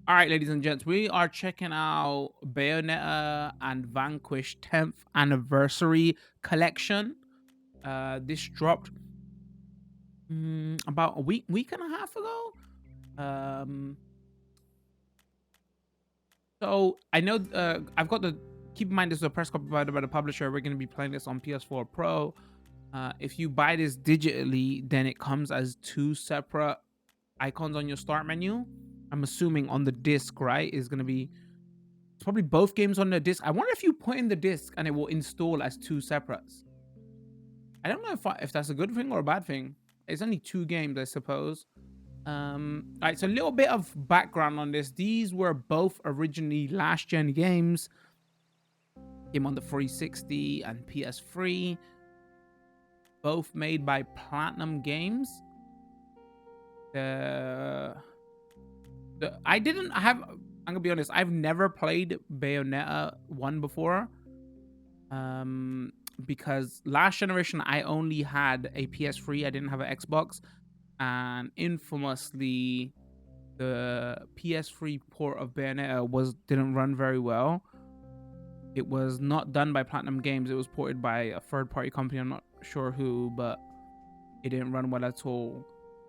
All right, ladies and gents, we are checking out Bayonetta and Vanquish 10th anniversary collection. This dropped about a week and a half ago. Um, so I know I've got the keep in mind this is a press copy provided by the publisher. We're going to be playing this on PS4 Pro. If you buy this digitally, then it comes as two separate icons on your start menu. I'm assuming on the disc, right, is going to be it's probably both games on the disc. I wonder if you put in the disc and it will install as two separates. I don't know if that's a good thing or a bad thing. It's only two games, I suppose. All right, so a little bit of background on this. These were both originally last gen games. Came on the 360 and PS3. Both made by Platinum Games. I didn't have. I'm gonna be honest. I've never played Bayonetta 1 before. Because last generation I only had a PS3. I didn't have an Xbox, and infamously, the PS3 port of Bayonetta didn't run very well. It was not done by Platinum Games. It was ported by a third-party company. I'm not sure who, but it didn't run well at all.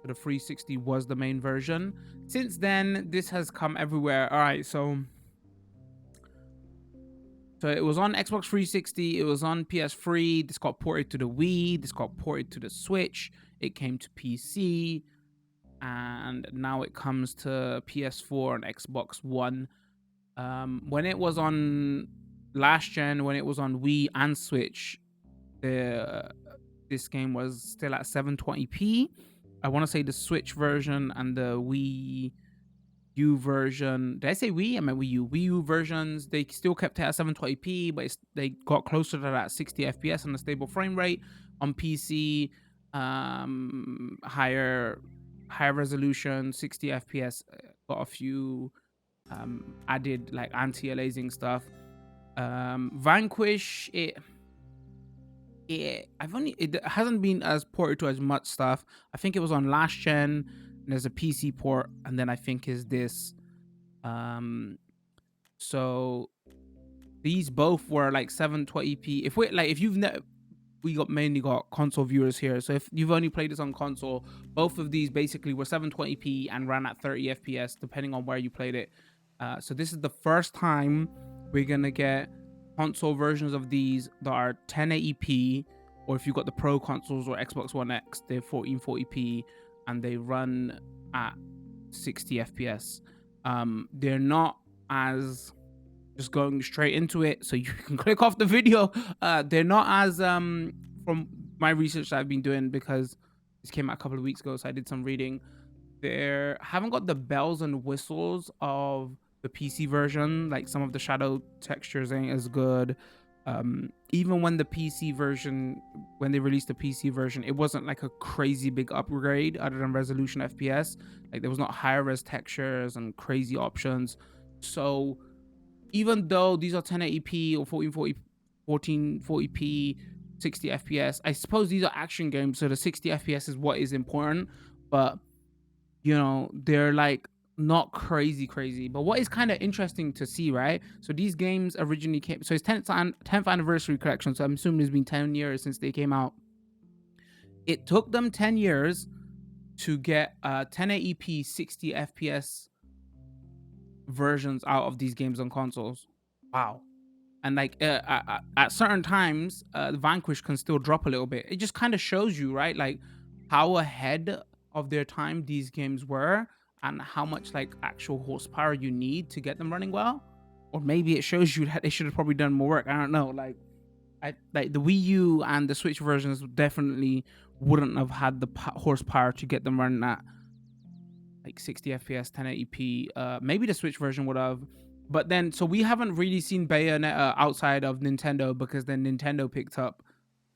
The 360 was the main version. Since then, this has come everywhere. All right, so it was on Xbox 360, it was on PS3, this got ported to the Wii, this got ported to the Switch, it came to PC, and now it comes to PS4 and Xbox One. When it was on last gen, when it was on Wii and Switch, this game was still at 720p. I want to say the Switch version and the Wii U version. Did I say Wii? I meant Wii U. Wii U versions, they still kept it at 720p, but they got closer to that 60 FPS on a stable frame rate. On PC, higher resolution, 60 FPS. Got a few added like anti-aliasing stuff. Vanquish, it hasn't been as ported to as much stuff. I think it was on last gen. There's a PC port, and then I think is this. So these both were like 720p. We mainly got console viewers here. So if you've only played this on console, both of these basically were 720p and ran at 30 FPS, depending on where you played it. So this is the first time we're gonna get console versions of these that are 1080p, or if you've got the Pro consoles or Xbox One X, they're 1440p and they run at 60 FPS. They're not as, just going straight into it so you can click off the video, they're not as from my research that I've been doing, because this came out a couple of weeks ago, so I did some reading. They haven't got the bells and whistles of the PC version. Like, some of the shadow textures ain't as good. Even when they released the PC version, it wasn't like a crazy big upgrade other than resolution FPS. Like, there was not higher res textures and crazy options. So even though these are 1080p or 1440p, 60 FPS, I suppose these are action games, so the 60 FPS is what is important. But they're like not crazy. But what is kind of interesting to see, right? So these games originally came, so it's 10th anniversary collection, so I'm assuming it's been 10 years since they came out. It took them 10 years to get 1080p 60 FPS versions out of these games on consoles. Wow. And like at certain times, Vanquish can still drop a little bit. It just kind of shows you, right, like how ahead of their time these games were, and how much like actual horsepower you need to get them running well. Or maybe it shows you that they should have probably done more work. I don't know. Like the Wii U and the Switch versions definitely wouldn't have had the horsepower to get them running at like 60 FPS, 1080p. Maybe the Switch version would have. But then, so we haven't really seen Bayonetta outside of Nintendo, because then Nintendo picked up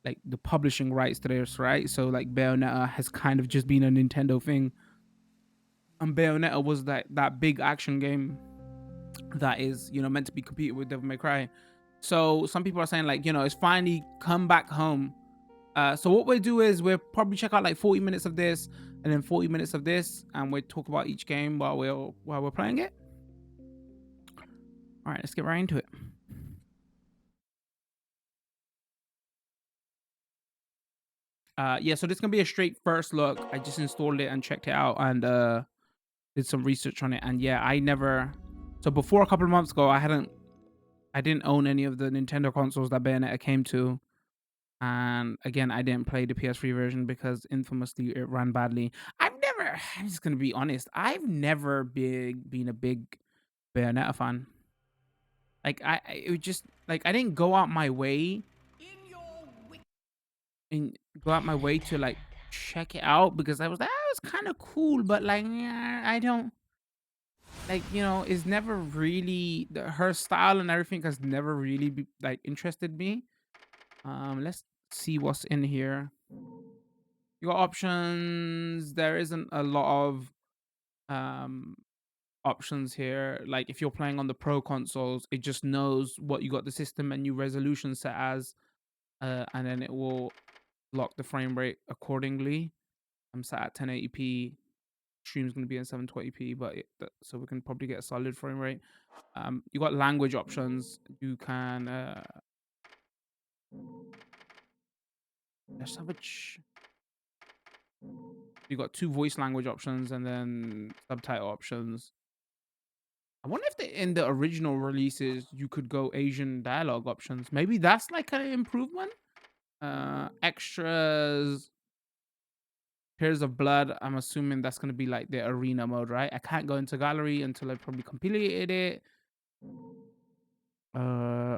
like the publishing rights to this, right? So like Bayonetta has kind of just been a Nintendo thing. And Bayonetta was that big action game that is, meant to be competed with Devil May Cry. So some people are saying like, it's finally come back home. So what we'll do is we'll probably check out like 40 minutes of this and then 40 minutes of this, and we'll talk about each game while we're playing it. All right, let's get right into it. Yeah, so this is gonna be a straight first look. I just installed it and checked it out and did some research on it. And yeah, I never. So before a couple of months ago, I didn't own any of the Nintendo consoles that Bayonetta came to. And again, I didn't play the PS3 version because infamously it ran badly. I'm just gonna be honest. I've never been a big Bayonetta fan. Like it was just like I didn't go out my way and go out my way to like check it out because I was like, that was kind of cool, but like, yeah, I don't like, it's never really her style and everything has never really like interested me. Let's see what's in here. You got options. There isn't a lot of um options here. Like if you're playing on the pro consoles, it just knows what you got the system menu resolution set as, and then it will lock the frame rate accordingly. I'm set at 1080p. Stream's gonna be in 720p, but so we can probably get a solid frame rate. You got language options. You can let's have a you got two voice language options and then subtitle options. I wonder if in the original releases you could go Asian dialogue options. Maybe that's like an improvement. Extras, Pairs of Blood. I'm assuming that's gonna be like the arena mode, right? I can't go into gallery until I probably completed it. Uh,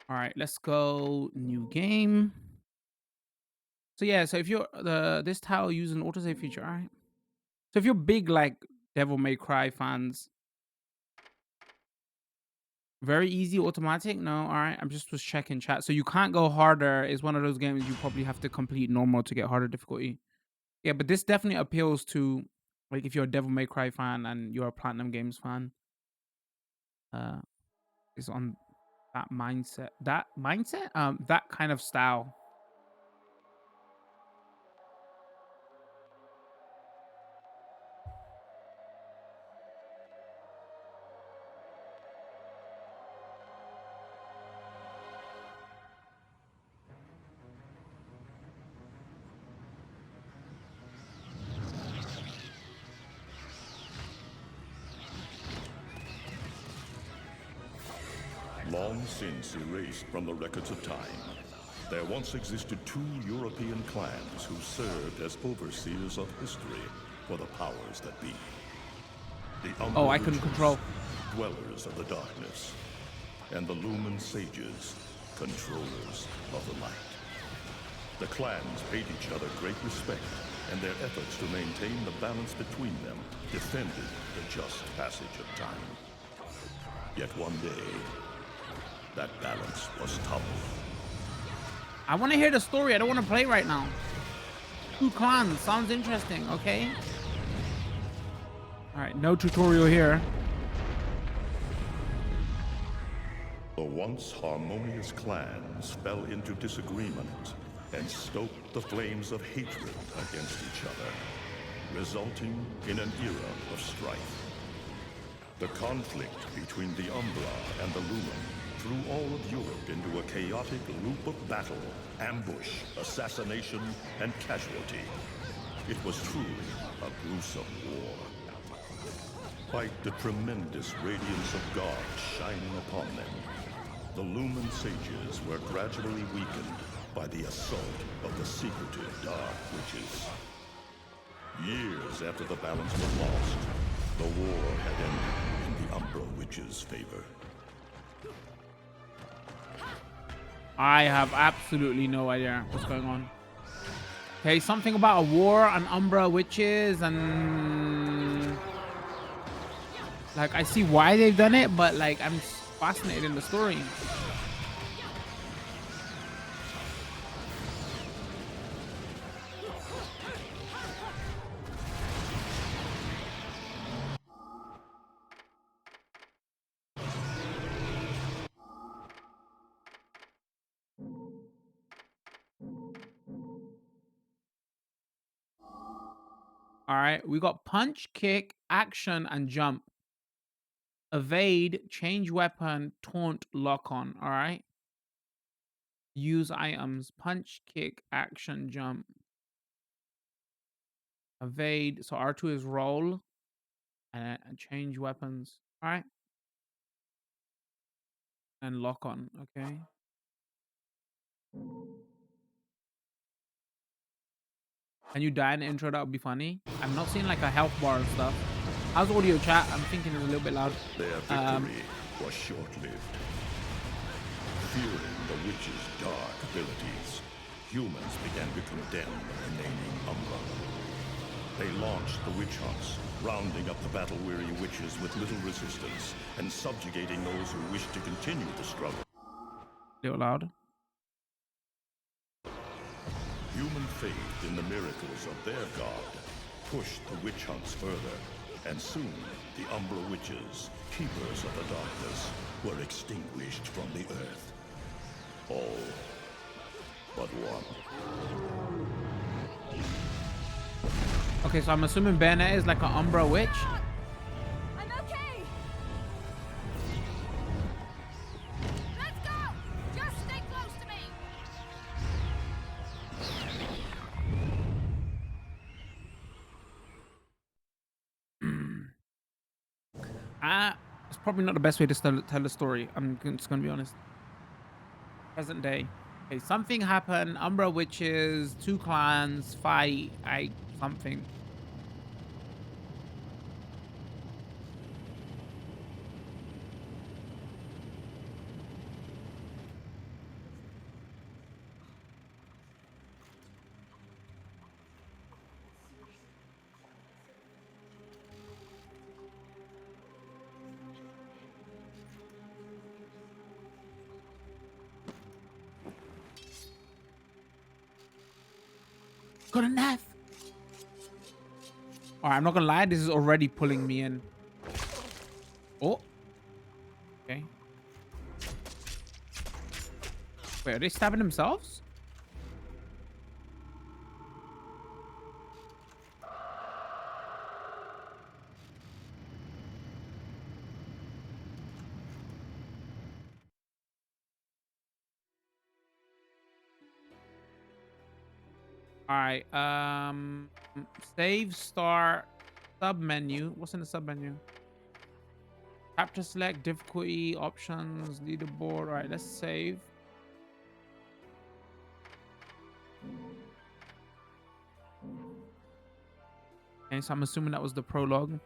all right, let's go new game. So yeah, so if you're this tile uses an autosave feature, all right. So if you're big like Devil May Cry fans, very easy automatic. No, all right. I'm just was checking chat. So you can't go harder. It's one of those games you probably have to complete normal to get harder difficulty. Yeah, but this definitely appeals to like if you're a Devil May Cry fan and you're a Platinum Games fan. Uh, is on that mindset. That mindset. That kind of style. Long since erased from the records of time, there once existed two European clans who served as overseers of history for the powers that be. The Oh, Umbra I couldn't Witches, control. dwellers of the darkness, and the Lumen Sages, controllers of the light. The clans paid each other great respect, and their efforts to maintain the balance between them defended the just passage of time. Yet one day, that balance was toppled. I want to hear the story. I don't want to play right now. Two clans sounds interesting. Okay. All right, no tutorial here. The once harmonious clans fell into disagreement and stoked the flames of hatred against each other, resulting in an era of strife. The conflict between the Umbra and the Lumen threw all of Europe into a chaotic loop of battle, ambush, assassination, and casualty. It was truly a gruesome war. Despite the tremendous radiance of God shining upon them, the Lumen Sages were gradually weakened by the assault of the secretive Dark Witches. Years after the balance was lost, the war had ended in the Umbra Witches' favor. I have absolutely no idea what's going on. Okay, something about a war and Umbra Witches and like I see why they've done it, but like I'm fascinated in the story. All right. We got punch, kick, action, and jump. Evade, change weapon, taunt, lock on. All right. Use items, punch, kick, action, jump. Evade. So R2 is roll and change weapons. All right. And lock on. Okay. Can you die in the intro? That would be funny. I'm not seeing like a health bar and stuff. How's audio chat? I'm thinking it's a little bit loud. Their victory was short-lived. Fearing the witch's dark abilities, humans began to condemn the remaining Umbra. They launched the witch hunts, rounding up the battle-weary witches with little resistance and subjugating those who wished to continue the struggle. A little loud. Human faith in the miracles of their god pushed the witch hunts further, and soon the Umbra witches, keepers of the darkness, were extinguished from the earth. All but one. Okay, so I'm assuming Bayonetta is like an Umbra witch. I'm okay. Let's go. Just stay close to me. It's probably not the best way to tell the story. I'm just gonna be honest. Present day. Okay, something happened. Umbra witches, 2 clans fight. Something. Got a knife. Alright, I'm not gonna lie, this is already pulling me in. Oh. Okay. Wait, are they stabbing themselves? Alright, save, start, sub menu. What's in the sub menu? Chapter select, difficulty, options, leaderboard. Alright, let's save. Okay, so I'm assuming that was the prologue.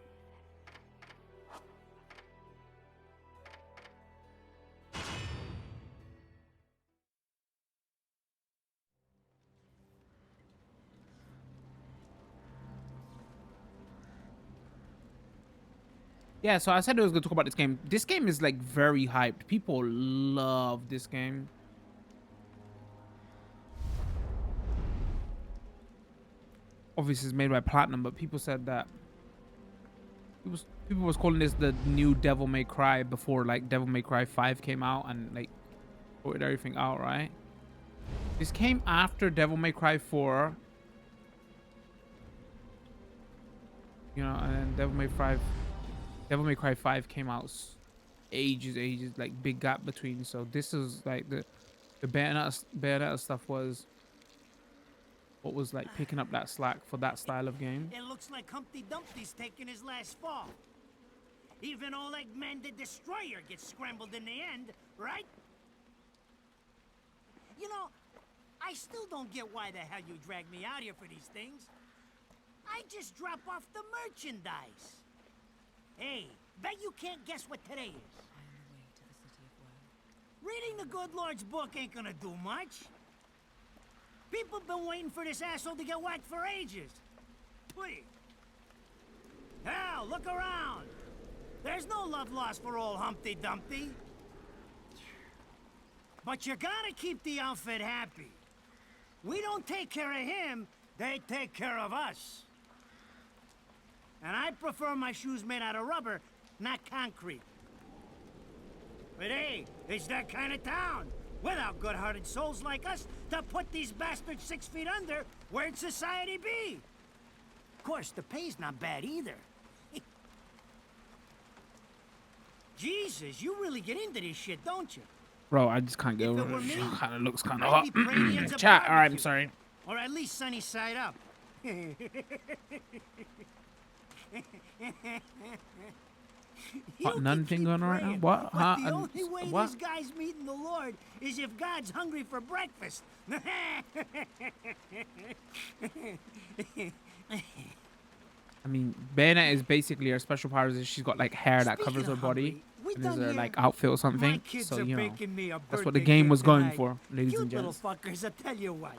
Yeah, so I said I was going to talk about this game. This game is like very hyped. People love this game. Obviously, it's made by Platinum, but people said that people was calling this the new Devil May Cry before like Devil May Cry 5 came out and like sorted everything out, right? This came after Devil May Cry 4. You know, and then Devil May Cry 5 came out ages, like big gap between. So this is like the Bayonetta stuff was what was like picking up that slack for that style of game. It looks like Humpty Dumpty's taking his last fall. Even old Eggman the Destroyer gets scrambled in the end, right? You know, I still don't get why the hell you drag me out here for these things. I just drop off the merchandise. Hey, bet you can't guess what today is. Reading the good Lord's book ain't gonna do much. People been waiting for this asshole to get whacked for ages. Please. Hell, look around. There's no love lost for old Humpty Dumpty. But you gotta keep the outfit happy. We don't take care of him, they take care of us. And I prefer my shoes made out of rubber, not concrete. But hey, it's that kind of town. Without good-hearted souls like us to put these bastards 6 feet under, where'd society be? course, the pay's not bad either. Jesus, you really get into this shit, don't you? Bro, I just can't get If it over were it. me, Kind of looks kind of I'd hot. be praying ends up Chat. All right, I'm barbecue. sorry. Or at least sunny side up. What, none thing going on right now? Praying, What? but Huh? the only way What? this guy's meeting the Lord is if God's hungry for breakfast. I mean, Bayonetta is basically her special powers is she's got like hair that Speaking covers her of body. hungry, we And is done her here. like outfit or something. My kids So are you know, baking me a that's what the birthday game cake was going tonight. for, ladies Cute and little gents. fuckers, I tell you what.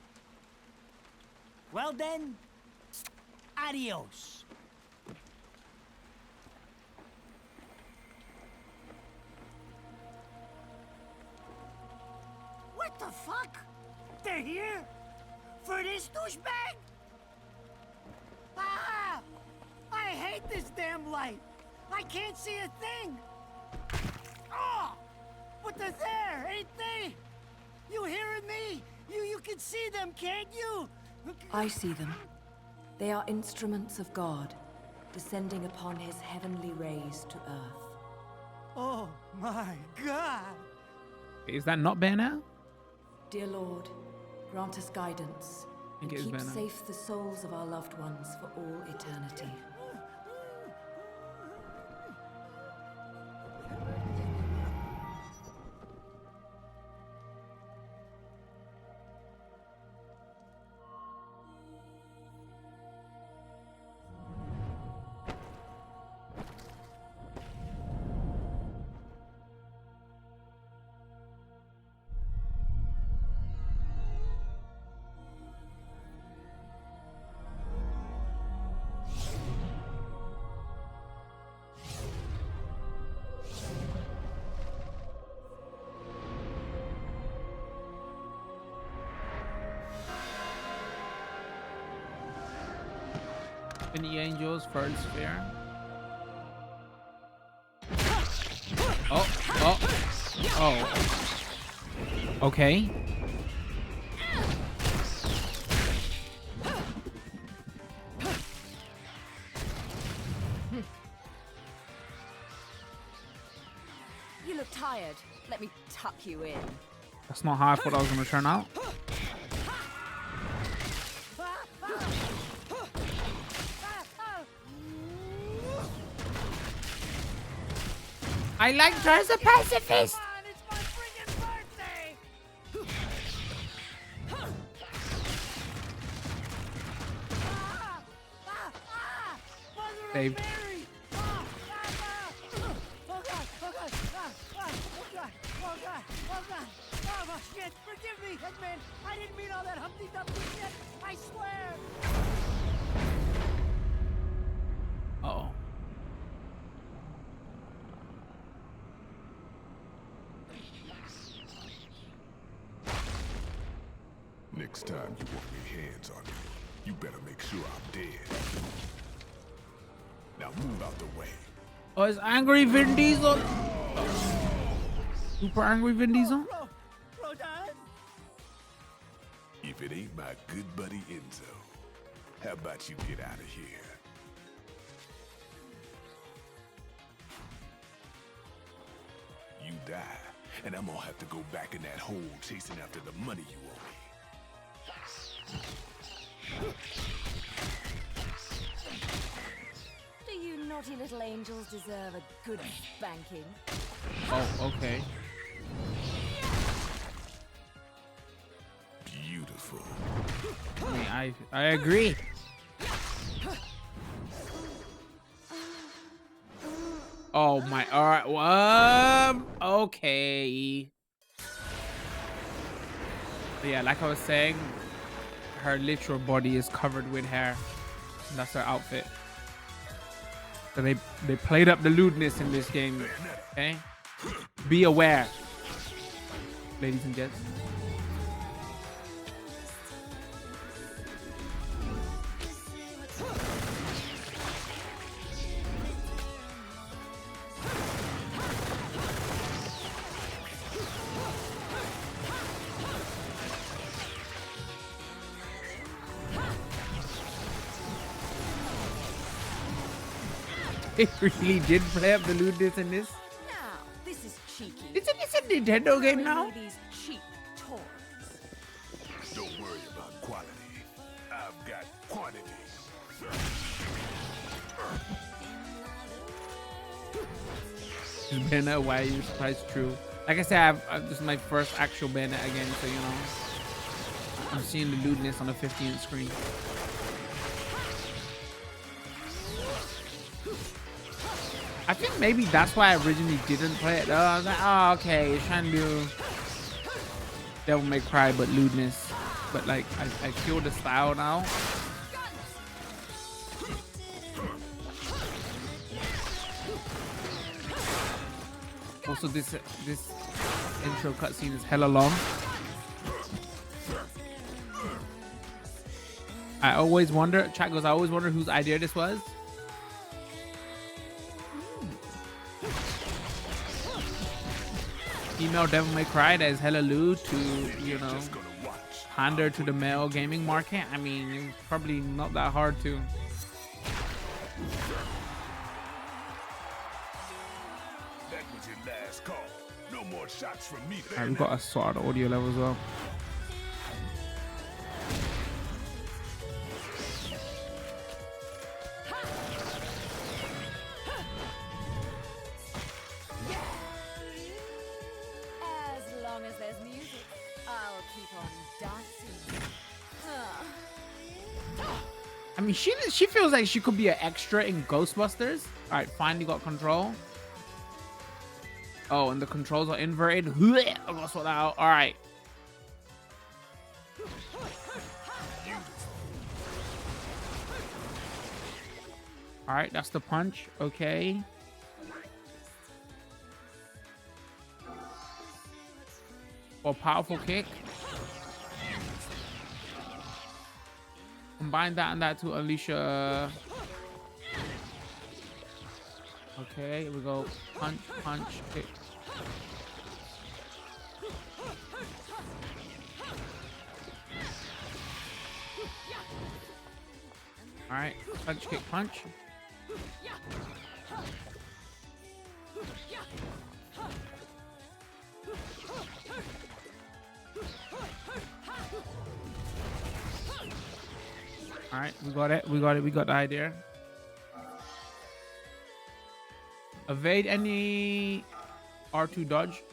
Well then, adios. What the fuck? They're here? For this douchebag? Ah! I hate this damn light. I can't see a thing. Oh! But they're there, ain't they? You hearing me? You can see them, can't you? I see them. They are instruments of God, descending upon his heavenly rays to earth. Oh my God! Is that not Bayonetta? Dear Lord, grant us guidance and it is keep Venom. safe the souls of our loved ones for all eternity. Infinity Angels, Third Sphere. Oh. Okay. You look tired. Let me tuck you in. That's not how I thought I was gonna turn out. I like her as a pacifist. Come on, it's my freaking birthday! Mother of Dave. Mary! Oh God! Oh God! Oh God! Oh God! Oh God! Oh shit! Forgive me, Hitman! I didn't mean all that Humpty Dumpty shit! I swear! Uh-oh. Next time you want your hands on me, you better make sure I'm dead. Now move out the way. Oh, it's angry Vin Diesel. Super angry Vin Diesel. Rodan! If it ain't my good buddy Enzo, how about you get out of here? You die, and I'm gonna have to go back in that hole chasing after the money you owe me. Do you naughty little angels deserve a good spanking? Oh, okay. Beautiful. I mean, I agree. Oh my, all right, okay. But yeah, like I was saying, her literal body is covered with hair. And that's her outfit. So they played up the lewdness in this game, okay? Be aware, ladies and gents. They really did play up the lewdness in this. Now, this is cheeky. Isn't this a Nintendo game now? These cheap toys. Don't worry about quality. I've got quantity. Bayonetta, why are you surprised? True. Like I said, this is my first actual Bayonetta again, so you know, I'm seeing the lewdness on the 15th screen. I think maybe that's why I originally didn't play it. I was like, oh, okay, it's trying to do Devil May Cry, but lewdness. But like, I feel the style now. Also, this intro cutscene is hella long. I always wonder, chat goes, I always wonder whose idea this was. Female Devil May Cry that is hella lewd to, you know, pander to the male gaming market. I mean, it's probably not that hard to. That was your last call. No more shots from me. Alright, we've got to sort out the audio level as well. As long as there's music, I'll keep on dancing. I mean, she feels like she could be an extra in Ghostbusters. All right, finally got control. Oh, and the controls are inverted. I gotta sort that out. All right. All right, that's the punch. Okay. Or powerful kick. Combine that and that to unleash a... Okay, here we go. Punch, punch, kick. Alright, punch, kick, punch. Alright, we got it, we got it, we got the idea. Evade any R2 dodge.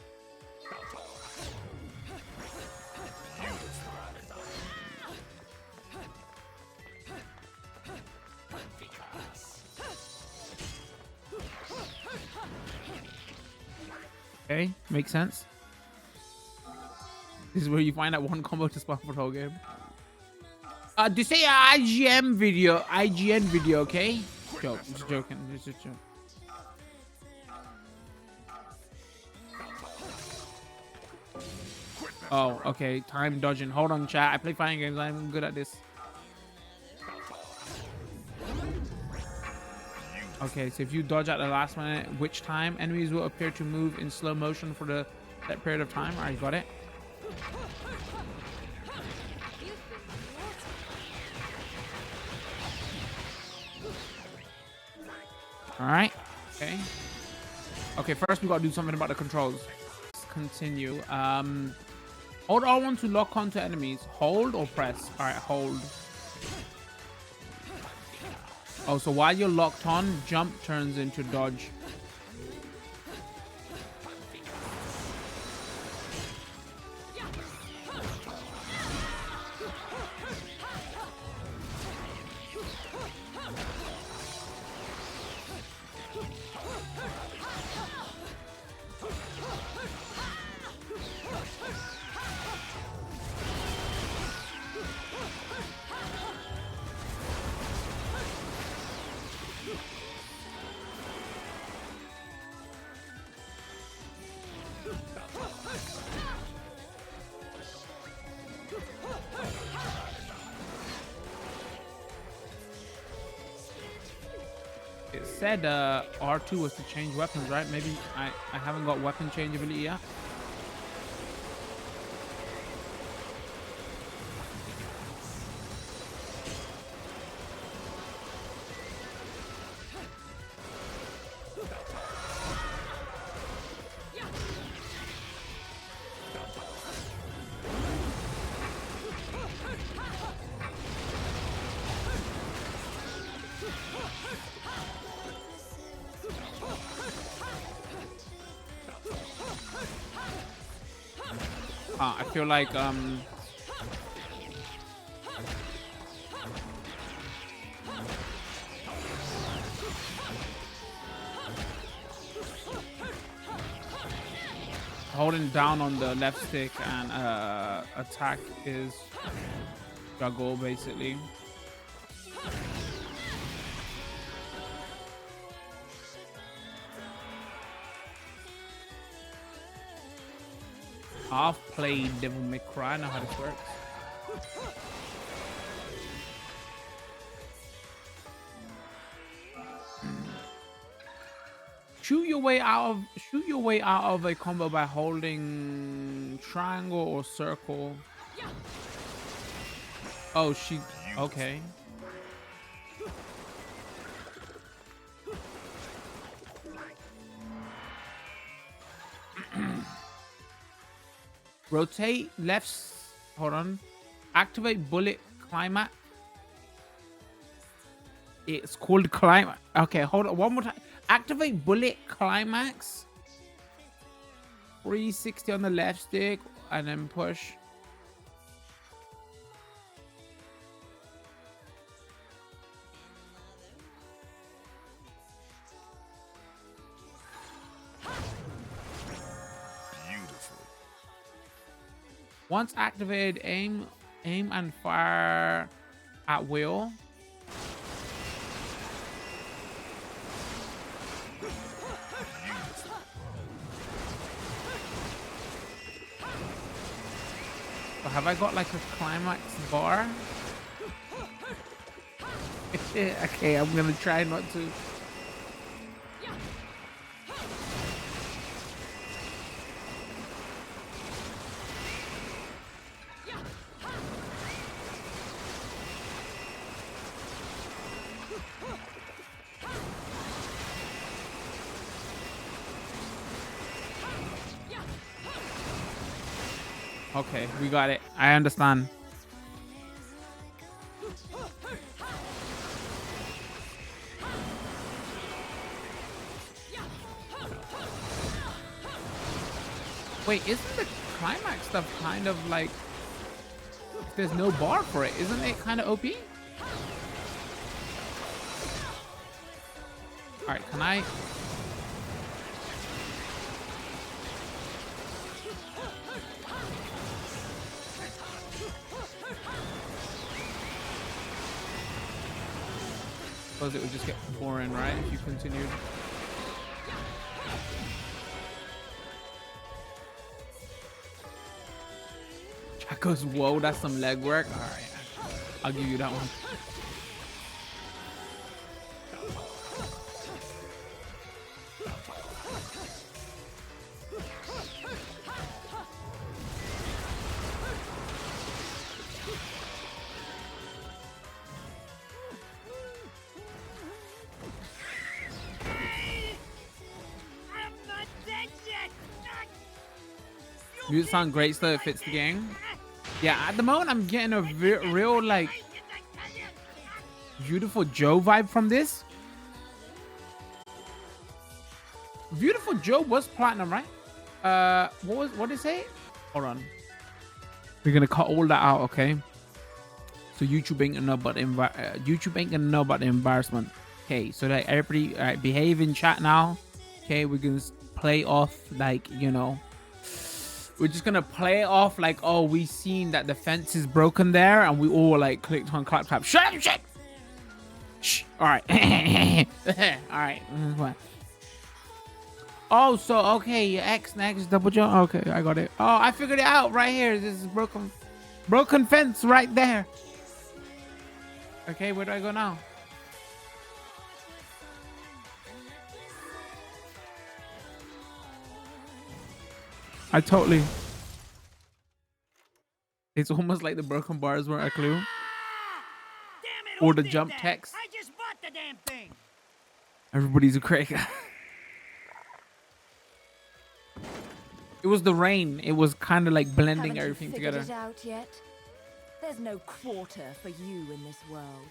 Okay, makes sense. This is where you find that one combo to spawn for the whole game. This is a IGN video, okay? Joke, just joking, just joking. Oh, okay, time dodging. Hold on, chat. I play fighting games. I'm good at this. Okay, so if you dodge at the last minute, which time enemies will appear to move in slow motion for that period of time. Alright, got it. Alright. Okay. Okay, first we gotta do something about the controls. Let's continue. Hold R1 to lock onto enemies. Hold or press? Alright, hold. Oh, so while you're locked on, jump turns into dodge. It said R2 was to change weapons, right? Maybe I haven't got weapon changeability yet. I feel like holding down on the left stick and attack is juggle basically. I've played Devil May Cry. I know how this works. Shoot your way out of a combo by holding triangle or circle. Oh, she okay. Rotate left. Hold on. Activate bullet climax. It's called climax. Okay, hold on. One more time. Activate bullet climax. 360 on the left stick and then push. Once activated, aim and fire at will. So have I got like a climax bar? Okay, I'm gonna try not to. Okay, we got it. I understand. Wait, isn't the climax stuff kind of like... There's no bar for it. Isn't it kind of OP? Alright, can I... Suppose it would just get boring, right? If you continued. Jack goes, whoa, that's some leg work. All right, I'll give you that one. Music sound great, so it fits the game. Yeah, at the moment I'm getting a real like Beautiful Joe vibe from this. Beautiful Joe was platinum, right? What did it say? Hold on. We're gonna cut all that out, okay? So YouTube ain't gonna know about the embarrassment. Okay, so that everybody behave in chat now. Okay, we're gonna play off like, you know. We're just gonna play it off like, oh, we seen that the fence is broken there, and we all like clicked on clap clap. Shut up, shit. Shh. All right. All right. Oh, so okay, X next double jump. Okay, I got it. Oh, I figured it out right here. This is broken fence right there. Okay, where do I go now? I totally... It's almost like the broken bars weren't a clue. Or the jump text. I just bought the damn thing. Everybody's a crack. It was the rain. It was kind of like blending everything together. Haven't you figured it out yet? There's no quarter for you in this world.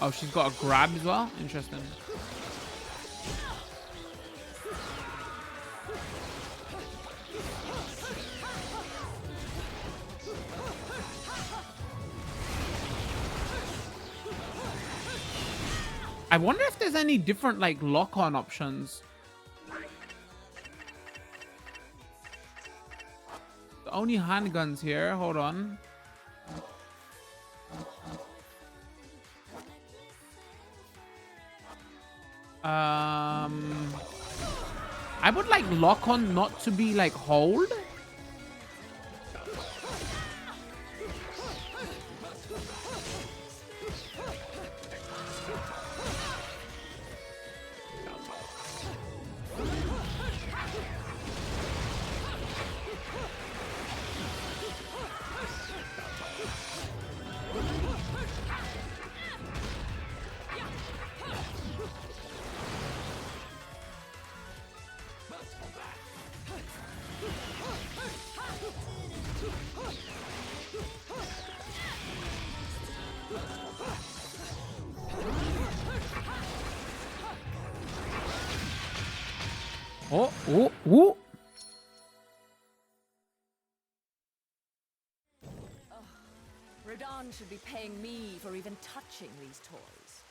Oh, she's got a grab as well. Interesting. I wonder if there's any different like lock-on options. The only handguns here. Hold on. I would like lock on not to be like hold. Oh, oh, oh. Rodan should be paying me for even touching these toys.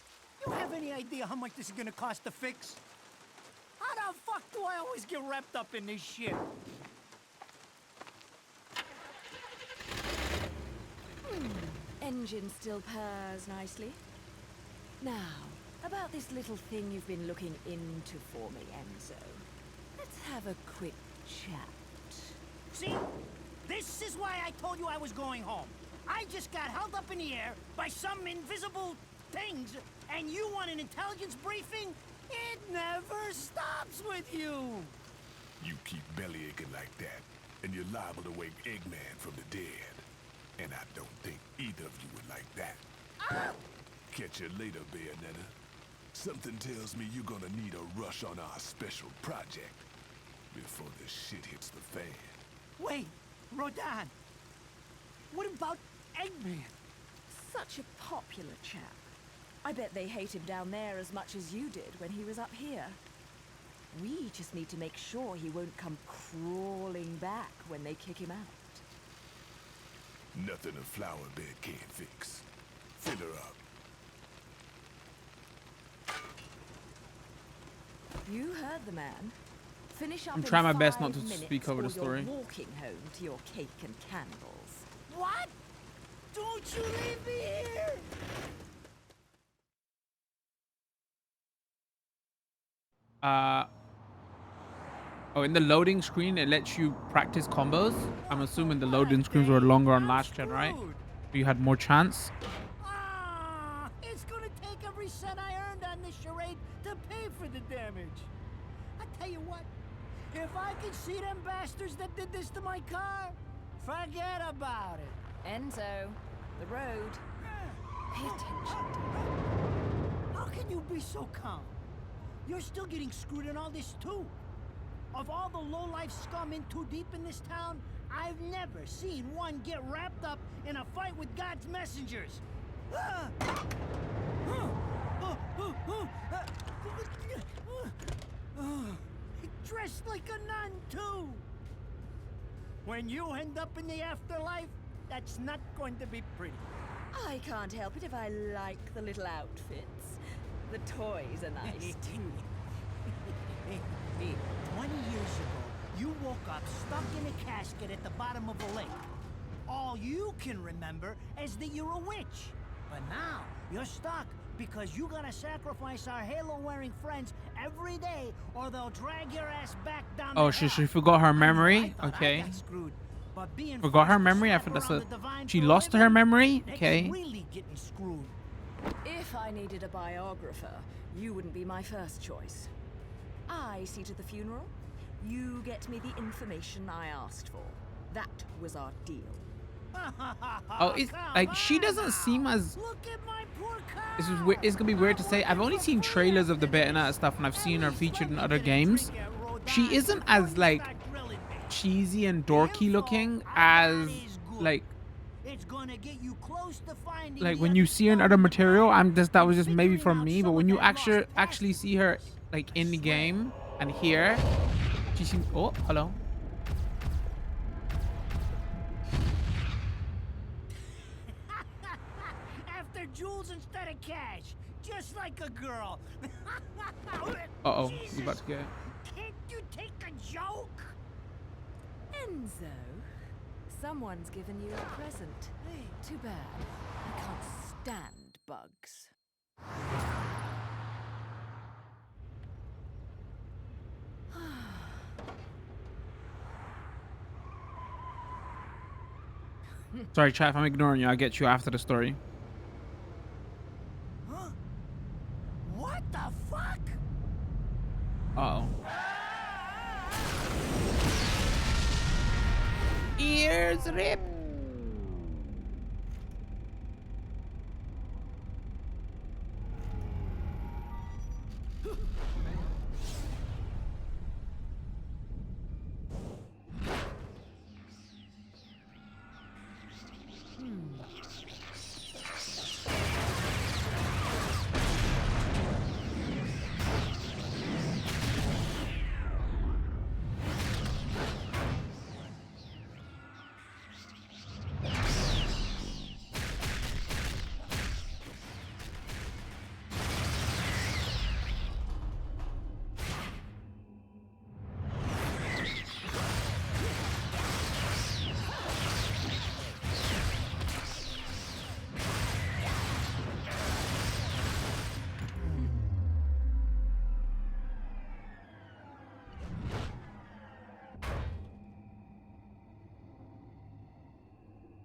You have any idea how much this is gonna cost to fix? How the fuck do I always get wrapped up in this shit? Engine still purrs nicely. Now, about this little thing you've been looking into for me, Enzo. Let's have a quick chat. See? This is why I told you I was going home. I just got held up in the air by some invisible things, and you want an intelligence briefing? It never stops with you! You keep bellyaching like that, and you're liable to wake Eggman from the dead. And I don't think either of you would like that. Catch you later, Bayonetta. Something tells me you're gonna need a rush on our special project before the shit hits the fan. Wait, Rodan. What about Eggman? Such a popular chap. I bet they hate him down there as much as you did when he was up here. We just need to make sure he won't come crawling back when they kick him out. Nothing a flower bed can't fix. Fill her up. You heard the man. Finish up I'm in trying my best 5 not to minutes speak over or the story. You're walking home to your cake and candles. What? Don't you leave me here! Oh, in the loading screen, it lets you practice combos. I'm assuming the loading screens were longer on last gen, right? So you had more chance. Ah, it's gonna take every cent I earned on this charade to pay for the damage. I tell you what, if I could see them bastards that did this to my car, forget about it. Enzo, the road. Pay attention. How can you be so calm? You're still getting screwed in all this too. Of all the low-life scum in too deep in this town, I've never seen one get wrapped up in a fight with God's messengers. Dressed like a nun too. When you end up in the afterlife, that's not going to be pretty. I can't help it if I like the little outfits. The toys are nice too. Hey, 20 years ago, you woke up stuck in a casket at the bottom of a lake. All you can remember is that you're a witch. But now, you're stuck because you gotta sacrifice our halo-wearing friends every day, or they'll drag your ass back down. Oh, she forgot her memory. Okay. Forgot her memory. I thought that's a. She lost her memory. Okay. Really getting screwed. If I needed a biographer, you wouldn't be my first choice. I see to the funeral. You get me the information I asked for. That was our deal. Oh, it's like she doesn't seem as. Look at my poor car. This is weird. It's gonna be weird to say. I've only seen trailers of the Bayonetta stuff, and I've seen her featured in other games. She isn't as like cheesy and dorky looking as like It's gonna get you close to finding like the when you other see her in stone other in the material, ground I'm just that and was just maybe figuring from out me. But some when of you that lost actually see her passages. like I in the swear. game and here, she seems. Oh, hello. After jewels instead of cash, just like a girl. Uh-oh, you Jesus, about to get. can't you take a joke? Enzo, someone's given you a present. Too bad. I can't stand bugs. Sorry, chat, if I'm ignoring you, I'll get you after the story. Huh? What the fuck? Uh-oh. Ears rip.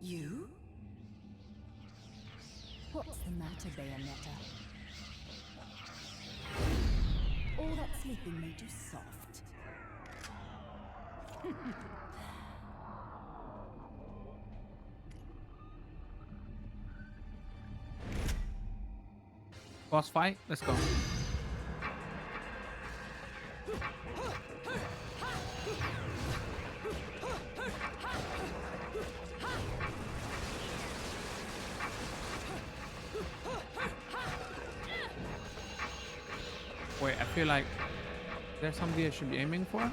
You? What's the matter, Bayonetta? All that sleeping made you soft. Boss fight. Let's go. Wait, I feel like there's somebody I should be aiming for.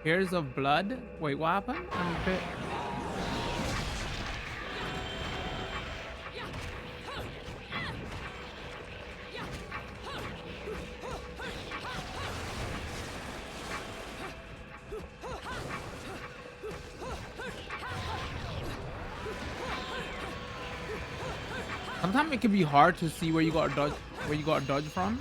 Here's of blood. Wait, what happened? I'm a bit. Sometimes it can be hard to see where you got to dodge from.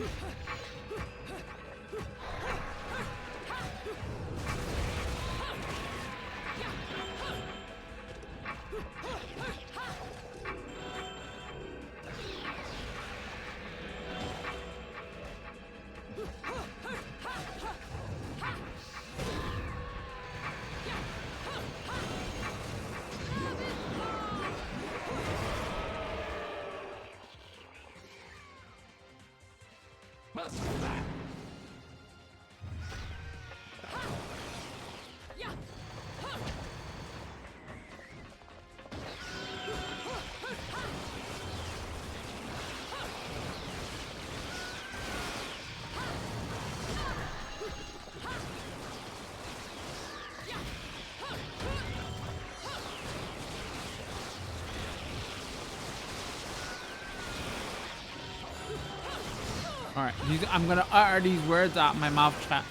All right, I'm gonna utter these words out my mouth, chat.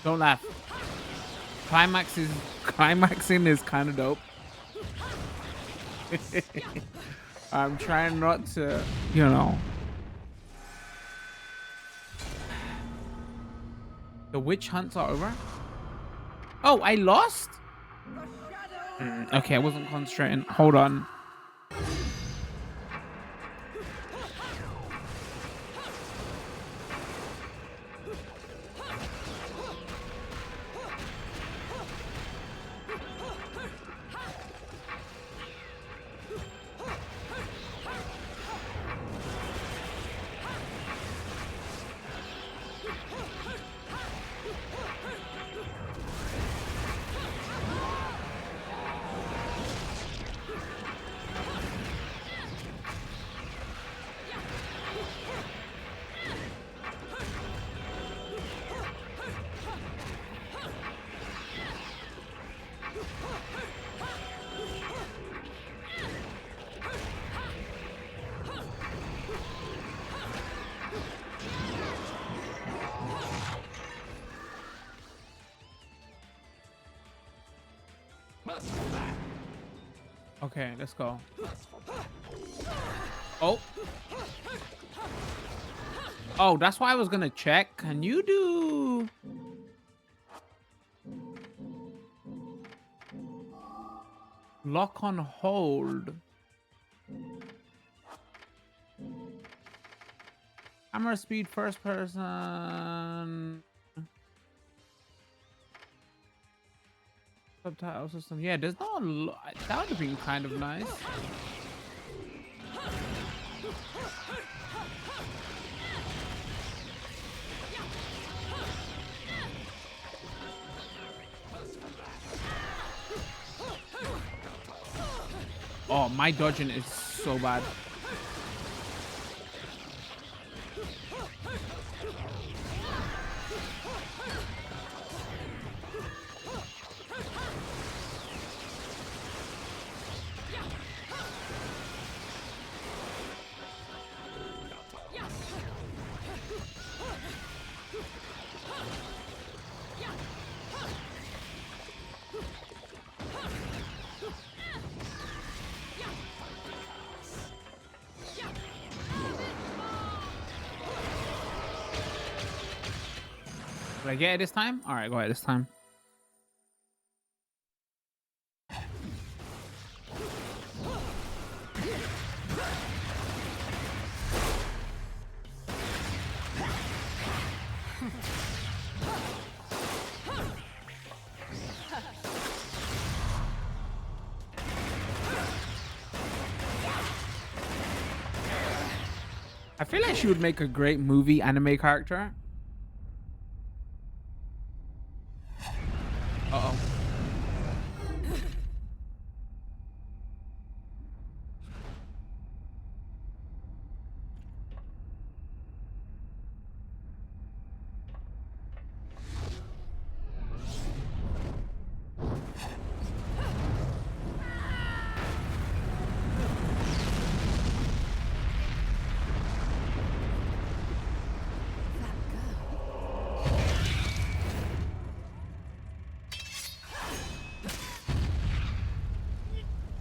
Don't laugh. Climaxing is kind of dope. I'm trying not to, you know. The witch hunts are over. Oh, I lost? Okay, I wasn't concentrating. Hold on. Okay, let's go. Oh. Oh, that's why I was gonna check. Can you do... lock on hold? Camera speed, first person. Subtitle system. Yeah, there's not a lot. That would have been kind of nice. Oh, my dodging is so bad. Did I get it this time? All right, go ahead this time. I feel like she would make a great movie anime character. Uh-oh.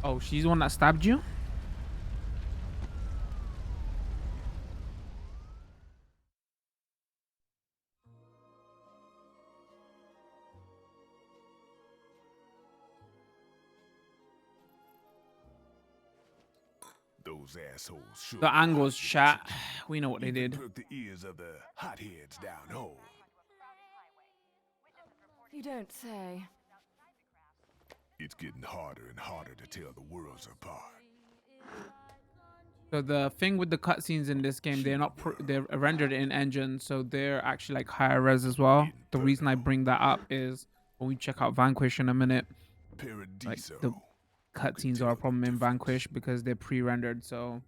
Oh, she's the one that stabbed you? Those assholes sure The angles, hot chat. bitches. We know what they Even did. perk the ears of the hotheads down home. You don't say. It's getting harder and harder to tell the worlds apart. So the thing with the cutscenes in this game, they're rendered in engine, so they're actually like higher res as well. The reason I bring that up is when we check out Vanquish in a minute, like the cutscenes are a problem in Vanquish because they're pre-rendered. So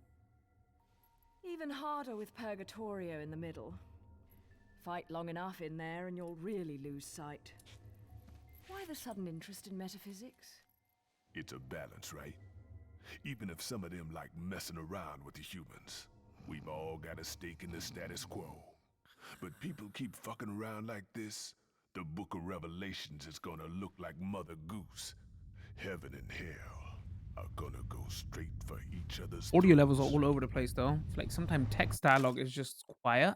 Even harder with Purgatorio in the middle. Fight long enough in there and you'll really lose sight. Why the sudden interest in metaphysics? It's a balance, right? Even if some of them like messing around with the humans, we've all got a stake in the status quo. But people keep fucking around like this, the Book of Revelations is gonna look like Mother Goose. Heaven and hell are gonna go straight for each other's audio levels are throats. all over the place though. Like sometimes text dialogue is just quiet.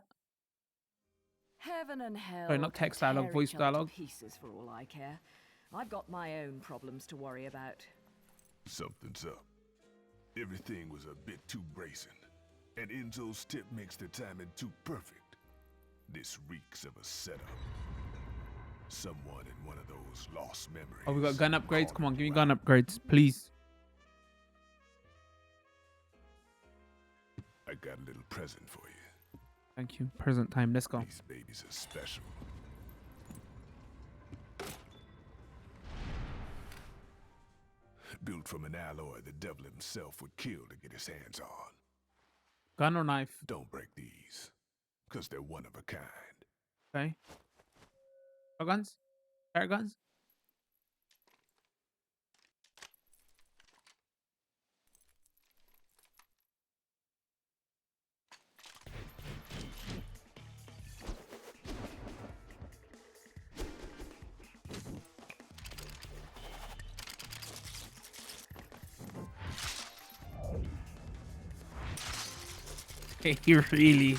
Heaven and hell Sorry, not can text dialogue, tear voice each other dialogue. to pieces for all I care. I've got my own problems to worry about. Something's up. Everything was a bit too brazen, and Enzo's tip makes the timing too perfect. This reeks of a setup. Someone in one of those lost memories. Oh, we got gun upgrades. called Come on, it give me right. gun upgrades, please. I got a little present for you. Thank you. Present time. Let's go. These babies are special. Built from an alloy the devil himself would kill to get his hands on. Gun or knife? Don't break these, because they're one of a kind. Okay. No guns? Air guns? You really.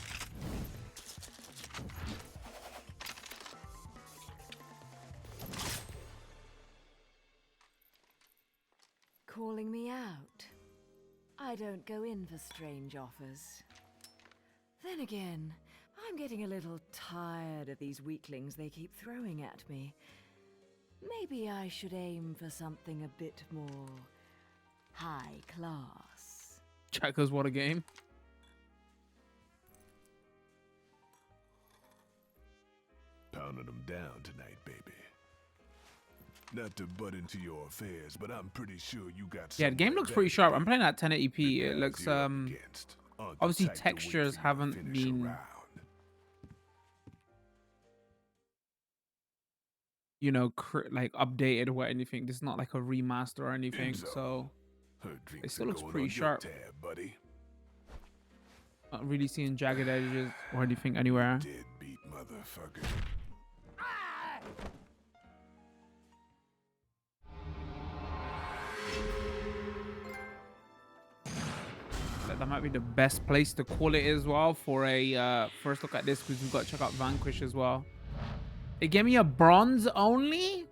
Calling me out? I don't go in for strange offers. Then again, I'm getting a little tired of these weaklings they keep throwing at me. Maybe I should aim for something a bit more high class. Checkers, what a game. Pounding them down tonight, baby. Not to butt into your affairs, but I'm pretty sure you got. Yeah, the game looks pretty sharp. I'm playing at 1080p. It looks obviously textures haven't been, you know, like updated or anything. This is not like a remaster or anything, so it still looks pretty sharp. Tab, buddy. Not really seeing jagged edges or anything anywhere. Deadbeat motherfucker. That might be the best place to call it as well for a first look at this, because we've got to check out Vanquish as well. It gave me a bronze only.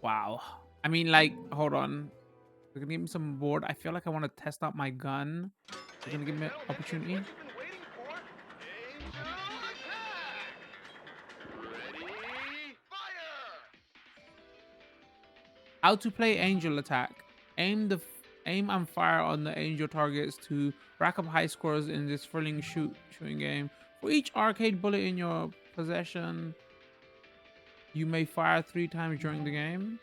Wow. I mean, like, hold on. They're gonna give me some board. I feel like I want to test out my gun. They're gonna give me an opportunity. How to play Angel Attack. Aim and fire on the angel targets to rack up high scores in this thrilling shooting game. For each arcade bullet in your possession, you may fire 3 times during the game.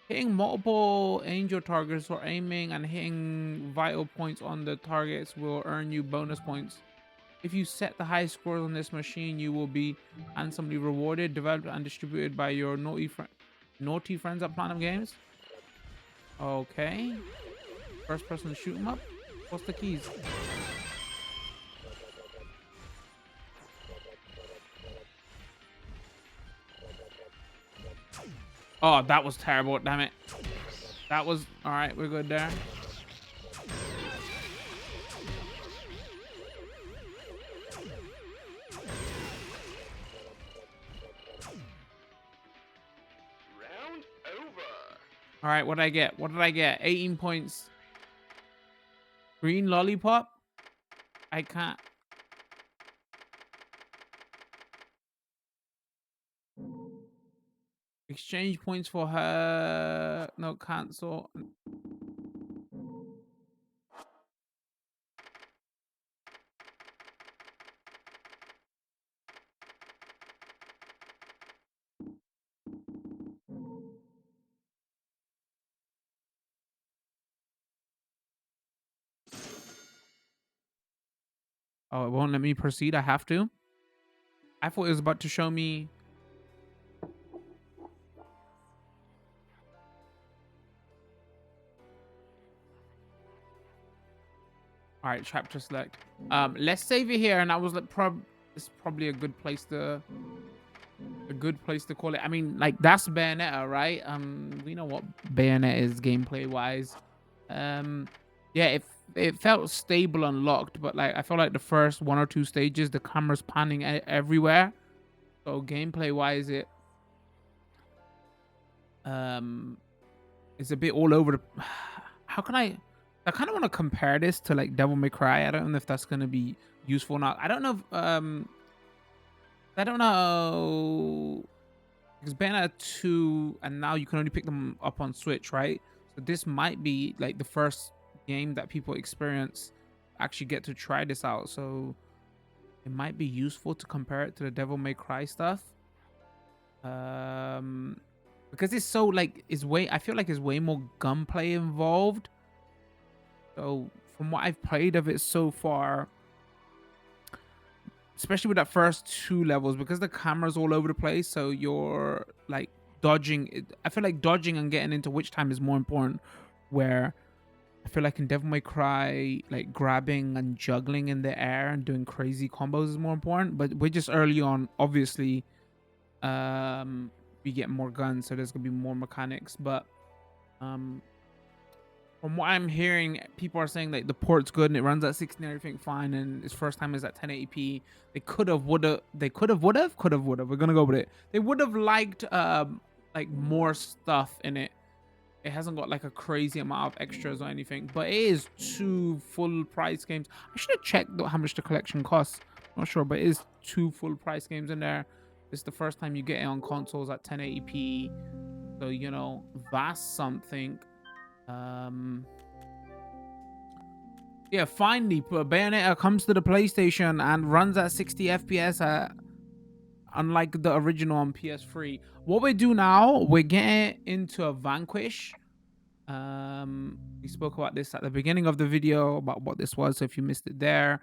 Hitting multiple angel targets or aiming and hitting vital points on the targets will earn you bonus points. If you set the high scores on this machine, you will be handsomely rewarded. Developed and distributed by your naughty friends at Platinum Games. Okay. First person to shoot 'em up. What's the keys? Oh, that was terrible. Damn it. That was... Alright, we're good there. Round over. Alright, what did I get? What did I get? 18 points. Green lollipop? I can't... Exchange points for her. No, cancel. Oh, it won't let me proceed. I have to. I thought it was about to show me... All right, chapter select. Let's save it here, and I was like, this is probably a good place to call it. I mean, like, that's Bayonetta, right? We know what Bayonetta is gameplay wise. Yeah, it felt stable and locked, but like I felt like the first 1 or 2 stages, the camera's panning everywhere. So gameplay wise, it's a bit all over the. How can I kind of want to compare this to like Devil May Cry. I don't know if that's going to be useful or not. I don't know if, I don't know, because Bayonetta 2 and now you can only pick them up on Switch, right? So this might be like the first game that people experience actually get to try this out. So it might be useful to compare it to the Devil May Cry stuff. Because it's so like, I feel like it's way more gunplay involved. So from what I've played of it so far, especially with that first 2 levels, because the camera's all over the place, so you're like dodging. I feel like dodging and getting into witch time is more important, where I feel like in Devil May Cry, like grabbing and juggling in the air and doing crazy combos is more important. But we're just early on, obviously. We get more guns, so there's gonna be more mechanics, but From what I'm hearing, people are saying like the port's good and it runs at 60 and everything fine, and its first time is at 1080p. They could have, would have. We're gonna go with it. They would have liked like more stuff in it. It hasn't got like a crazy amount of extras or anything, but it is 2 full price games. I should have checked how much the collection costs. Not sure, but it is 2 full price games in there. This is the first time you get it on consoles at 1080p, so you know that's something. Yeah, finally Bayonetta comes to the PlayStation and runs at 60 FPS, unlike the original on PS3. What we do now, we're getting into a Vanquish. We spoke about this at the beginning of the video about what this was, so if you missed it there.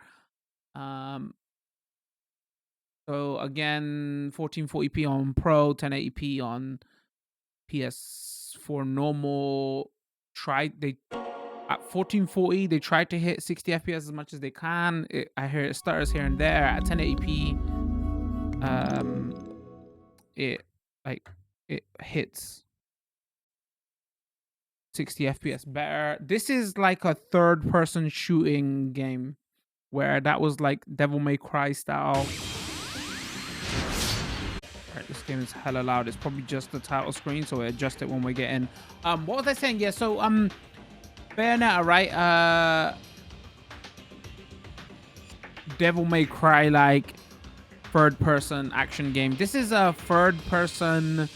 So again, 1440p on Pro, 1080p on PS4 normal. At 1440, they tried to hit 60 FPS as much as they can. I hear it stutters here and there. At 1080p, it hits 60 FPS better. This is like a third-person shooting game, where that was like Devil May Cry style. Alright, this game is hella loud. It's probably just the title screen, so we adjust it when we get in. What was I saying? Yeah, so Bayonetta, right? Devil May Cry like third person action game. This is a third person.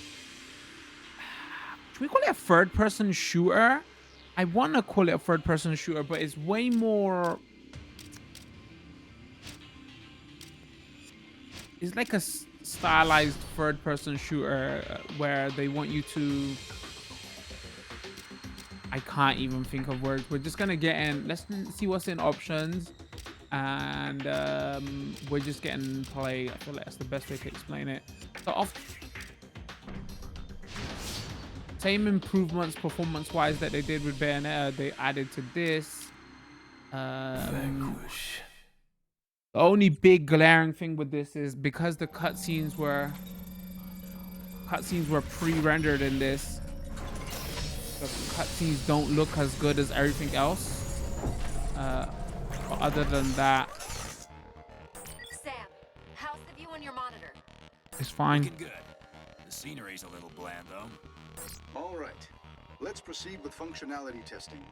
Should we call it a third person shooter? I want to call it a third person shooter, but it's way more. It's like a stylized third person shooter where they want you to. I can't even think of words. We're just gonna get in. Let's see what's in options, and we're just getting play. I feel like that's the best way to explain it. So same improvements performance-wise that they did with Bayonetta, they added to this. Vanquish. The only big glaring thing with this is because the cutscenes were pre-rendered in this. The cutscenes don't look as good as everything else. But other than that, Sam, how's the view on your monitor? it's fine. Looking good. The scenery's a little bland, though. All right, let's proceed with functionality testing.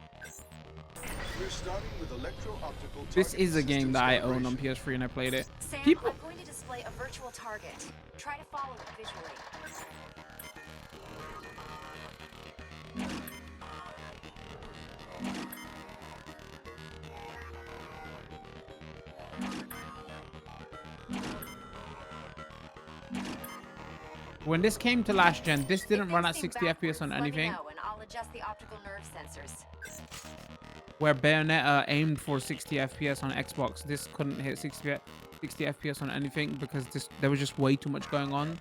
We're starting with electro-optical. This is a game that I own on PS3 and I played it. Sam, People. I'm going to display a virtual target. Try to follow it visually. When this came to last gen, this didn't run at 60 FPS on Let me anything. know and I'll adjust the optical nerve sensors. Where Bayonetta aimed for 60 FPS on Xbox, this couldn't hit 60 FPS on anything because there was just way too much going on.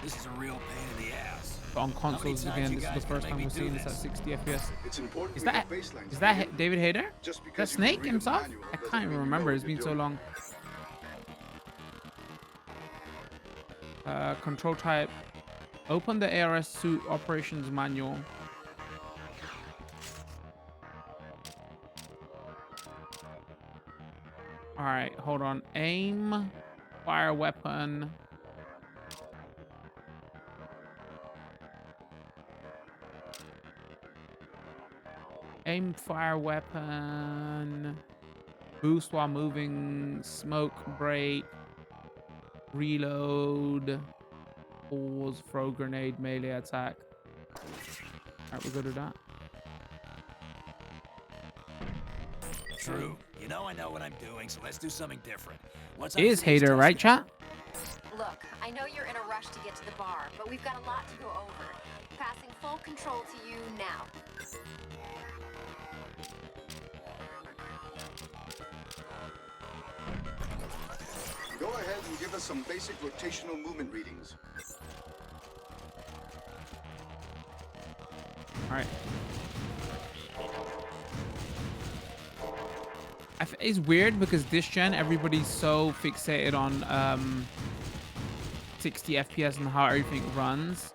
This is a real pain in the ass. But on consoles again, this is the first time we're seeing this at 60 FPS. It's important Is we that get baselines David Hayter? Just Is that because you Snake read a himself? manual I doesn't can't even mean you remember. know It's what been you're so doing. long. Control type. Open the ARS suit operations manual. All right, hold on. Aim, fire weapon. Aim, fire weapon. Boost while moving. Smoke break. Reload. Pause. Throw grenade. Melee attack. Alright, we'll go to that. True. You know I know what I'm doing, so let's do something different. Once It is Hater, right, chat? Look, I know you're in a rush to get to the bar, but we've got a lot to go over. Passing full control to you now. Go ahead and give us some basic rotational movement readings. All right. It's weird because this gen, everybody's so fixated on 60 FPS and how everything runs.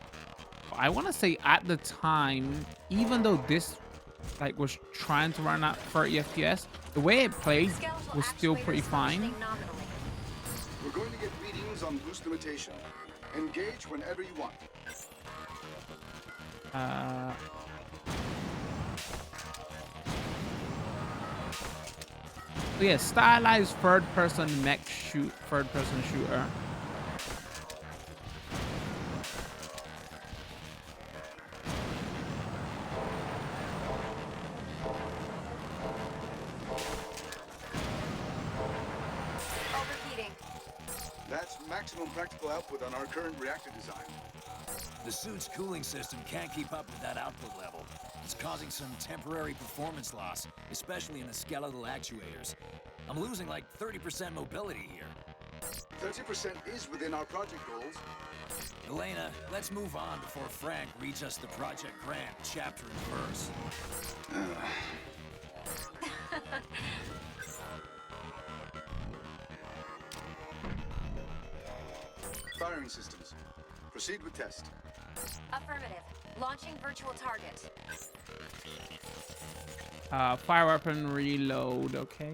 I want to say at the time, even though this like was trying to run at 30 FPS, the way it played was still pretty fine. We're going to get readings on boost limitation. Engage whenever you want. So yeah, stylized third-person shooter. Overheating. That's maximum practical output on our current reactor design. The suit's cooling system can't keep up with that output level. It's causing some temporary performance loss, especially in the skeletal actuators. I'm losing like 30% mobility here. 30% is within our project goals. Elena, let's move on before Frank reads us the Project Grant chapter and verse. Firing systems. Proceed with test. Affirmative. Launching virtual target. Fire weapon reload, okay.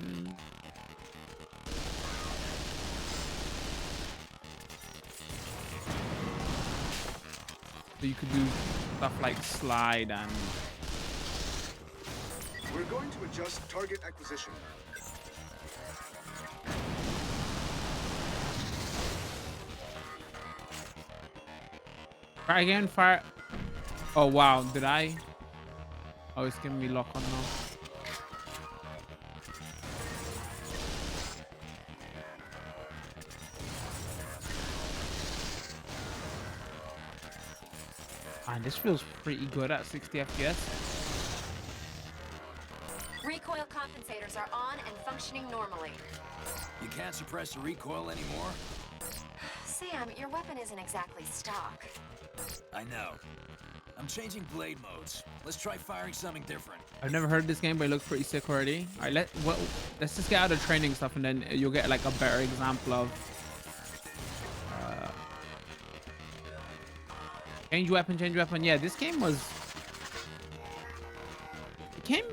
So you could do stuff like slide and... We're going to adjust target acquisition. Try again, fire. Oh wow, did I? Oh, it's giving me lock on now. Man, this feels pretty good at 60 FPS. Recoil compensators are on and functioning normally. You can't suppress the recoil anymore? Sam, your weapon isn't exactly stock. I know. I'm changing blade modes. Let's try firing something different. I've never heard this game, but it looks pretty sick already. All right, let's just get out of training stuff, and then you'll get like a better example of change weapon. Yeah, this game it came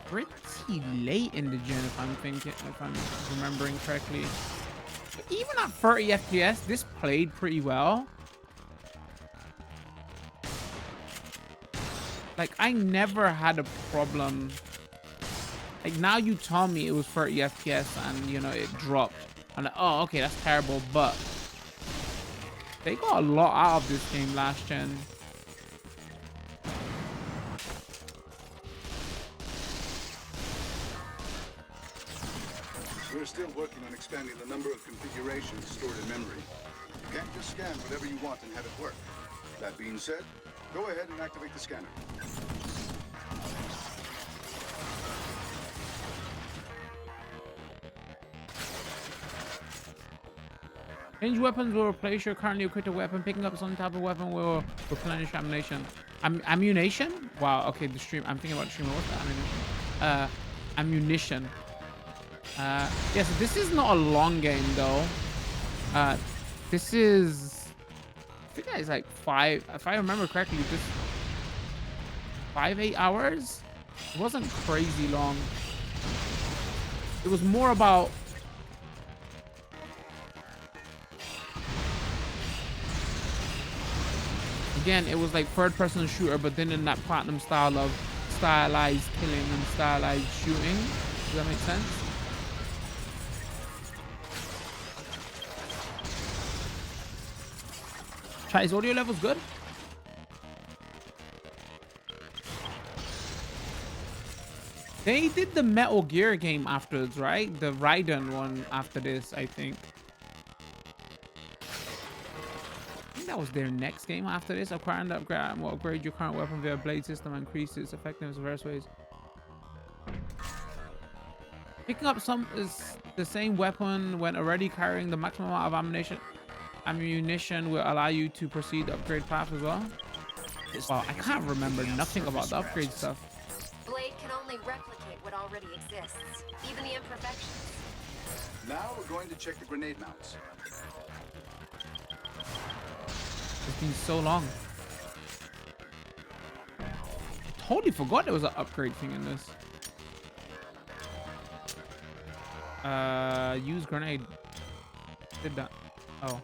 pretty late in the gen, if I'm remembering correctly. But even at 30 FPS, this played pretty well. Like, I never had a problem. Like, now you tell me it was 30 FPS and, you know, it dropped. I'm like, oh, okay, that's terrible. But they got a lot out of this game last gen. We're still working on expanding the number of configurations stored in memory. You can't just scan whatever you want and have it work. That being said, go ahead and activate the scanner. Range weapons will replace your currently equipped weapon. Picking up some type of weapon will replenish ammunition. Ammunition? Wow. Okay, the stream. I'm thinking about the stream. What's the ammunition? Ammunition. Yeah. So this is not a long game though. This is. I think it's like 5. If I remember correctly, just 5-8 hours. It wasn't crazy long. It was more about. Again, it was like third-person shooter, but then in that platinum style of stylized killing and stylized shooting. Does that make sense? Chat, is audio levels good? They did the Metal Gear game afterwards, right? The Raiden one after this, I think. That was their next game after this. Acquire and upgrade your current weapon via blade system and increase its effectiveness in various ways. Picking up some is the same weapon when already carrying the maximum amount of ammunition will allow you to proceed the upgrade path as well. Wow, I can't remember nothing about the upgrade stuff. Blade can only replicate what already exists, even the imperfections. Now we're going to check the grenade mounts. It's been so long. totally forgot there was an upgrade thing in this. Use grenade. Did that? Oh.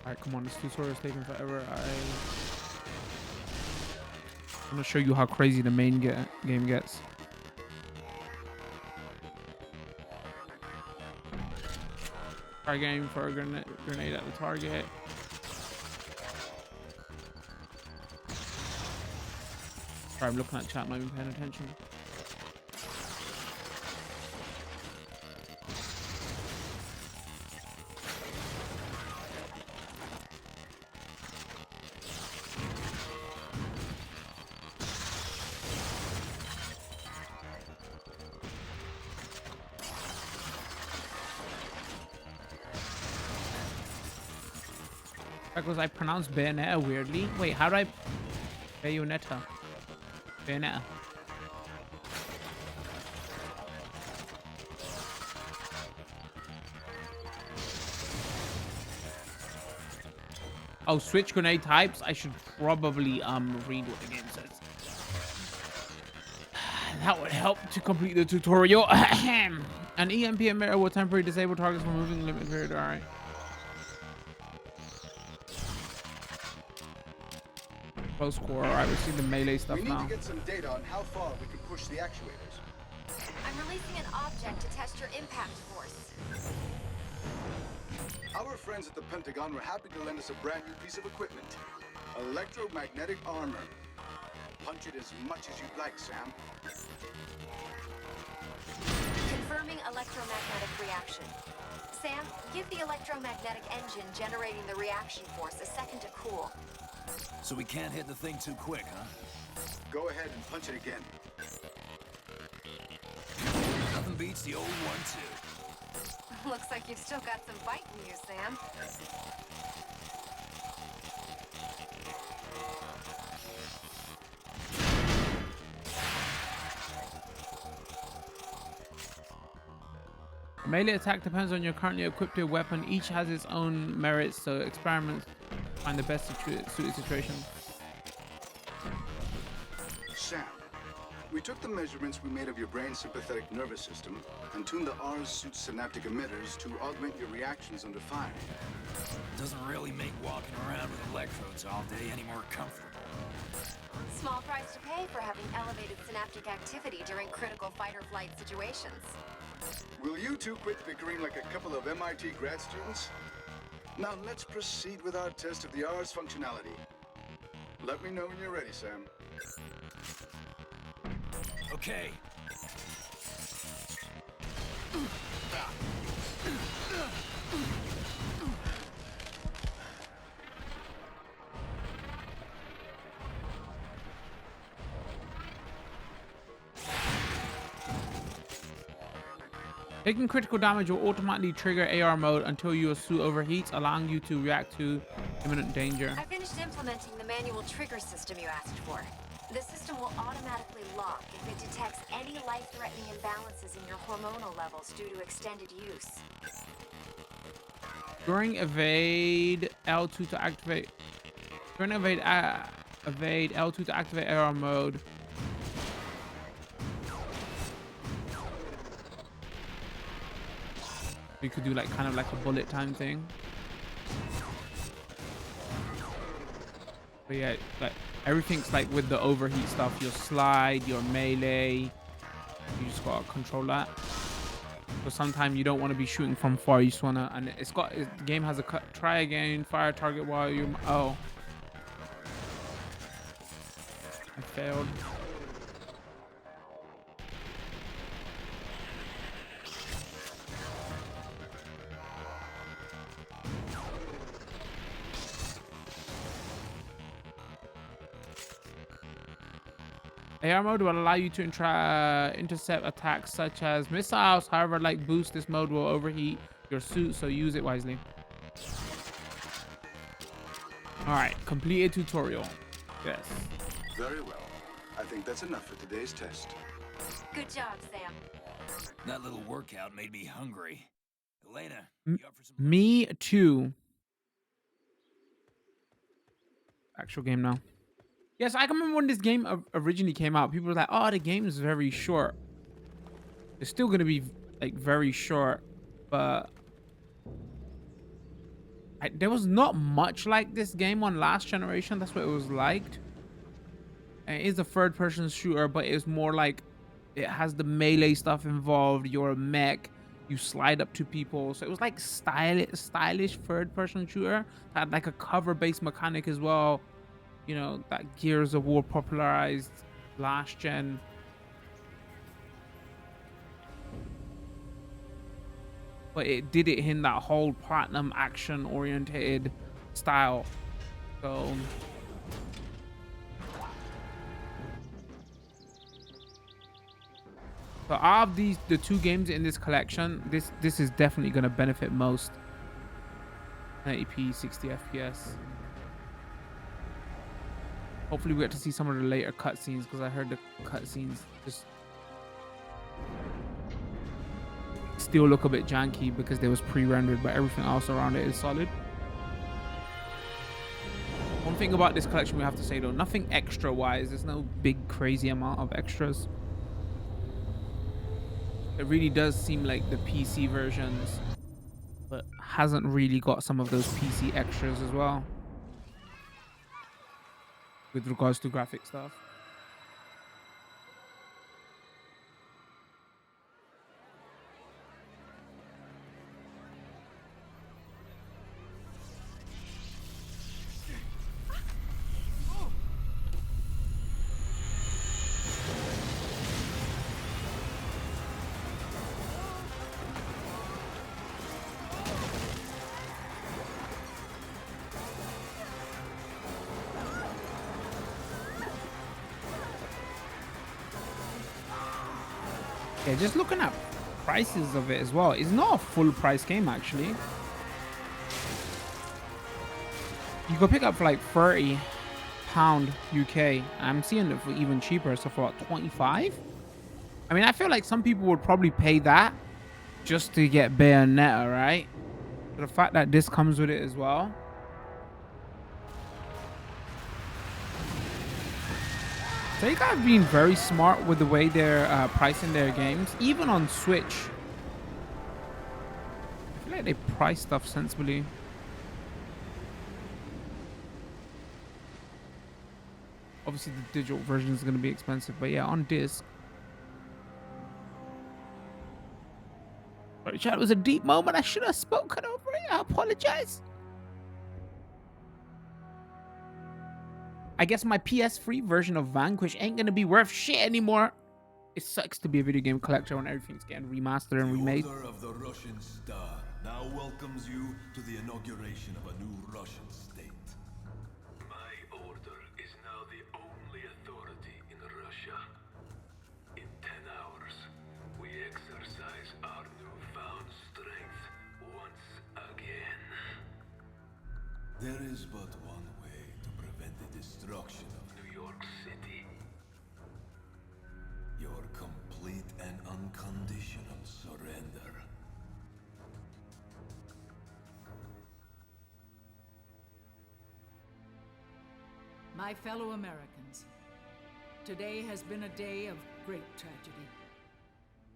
Alright, come on, this tutorial is taking forever. I'm gonna show you how crazy the main game gets. Try game for a grenade at the target. Sorry, I'm looking at chat, not even paying attention. Because I pronounced Bayonetta weirdly. Wait, how do I... Bayonetta. Bayonetta. Oh, switch grenade types. I should probably read what the game says. That would help to complete the tutorial. An EMP emitter will temporarily disable targets for moving limit period. All right. Close core. All right, we see the melee stuff now. We need to get some data on how far we can push the actuators. I'm releasing an object to test your impact force. Our friends at the Pentagon were happy to lend us a brand new piece of equipment. Electromagnetic armor. Punch it as much as you'd like, Sam. Confirming electromagnetic reaction. Sam, give the electromagnetic engine generating the reaction force a second to cool. So we can't hit the thing too quick, huh? Go ahead and punch it again. Nothing beats the old 1-2. Looks like you've still got some bite in you, Sam. Melee attack depends on your currently equipped weapon. Each has its own merits, so experiments find the best suited situation. Sam, we took the measurements we made of your brain's sympathetic nervous system and tuned the R's suit's synaptic emitters to augment your reactions under fire. Doesn't really make walking around with electrodes all day any more comfortable. Small price to pay for having elevated synaptic activity during critical fight-or-flight situations. Will you two quit bickering like a couple of MIT grad students? Now let's proceed with our test of the R's functionality. Let me know when you're ready, Sam. Okay. Taking critical damage will automatically trigger AR mode until your suit overheats, allowing you to react to imminent danger. I finished implementing the manual trigger system you asked for. The system will automatically lock if it detects any life-threatening imbalances in your hormonal levels due to extended use. During evade L2 to activate. During evade L2 to activate AR mode. You could do like kind of like a bullet time thing. But yeah, like everything's like with the overheat stuff, your slide, your melee, you just gotta control that. So sometimes you don't want to be shooting from far, you just wanna, and the game has a try again, fire target while you, oh. I failed. AR mode will allow you to intercept attacks such as missiles. However, like boost, this mode will overheat your suit, so use it wisely. All right, completed tutorial. Yes. Very well. I think that's enough for today's test. Good job, Sam. That little workout made me hungry. Elena, M- you up for some Me too. Actual game now. Yes, I can remember when this game originally came out. People were like, "Oh, the game is very short." It's still gonna be like very short, but there was not much like this game on last generation. That's what it was like. And it is a third-person shooter, but it's more like it has the melee stuff involved. You're a mech. You slide up to people. So it was like stylish third-person shooter. Had like a cover-based mechanic as well. You know, that Gears of War popularized last gen. But it did it in that whole platinum action oriented style. So out of the two games in this collection, this is definitely going to benefit most. 90p, 60 FPS. Hopefully we get to see some of the later cutscenes, because I heard the cutscenes just still look a bit janky because they was pre-rendered, but everything else around it is solid. One thing about this collection we have to say though, nothing extra wise. There's no big crazy amount of extras. It really does seem like the PC versions, but hasn't really got some of those PC extras as well with regards to graphic stuff. Yeah, just looking at prices of it as well. It's not a full price game actually. You could pick up for like £30 UK. I'm seeing it for even cheaper, so for about 25. I mean, I feel like some people would probably pay that just to get Bayonetta, right? But the fact that this comes with it as well. They have been very smart with the way they're pricing their games, even on Switch. I feel like they price stuff sensibly. Obviously, the digital version is going to be expensive, but yeah, on disc. Sorry, chat, it was a deep moment. I should have spoken over it. I apologize. I guess my PS3 version of Vanquish ain't gonna be worth shit anymore. It sucks to be a video game collector when everything's getting remastered and remade. The Order of the Russian Star now welcomes you to the inauguration of a new Russian state. My order is now the only authority in Russia. In 10 hours, we exercise our newfound strength once again. There is but one way to prevent the destruction of New York City. your complete and unconditional surrender. My fellow Americans, today has been a day of great tragedy.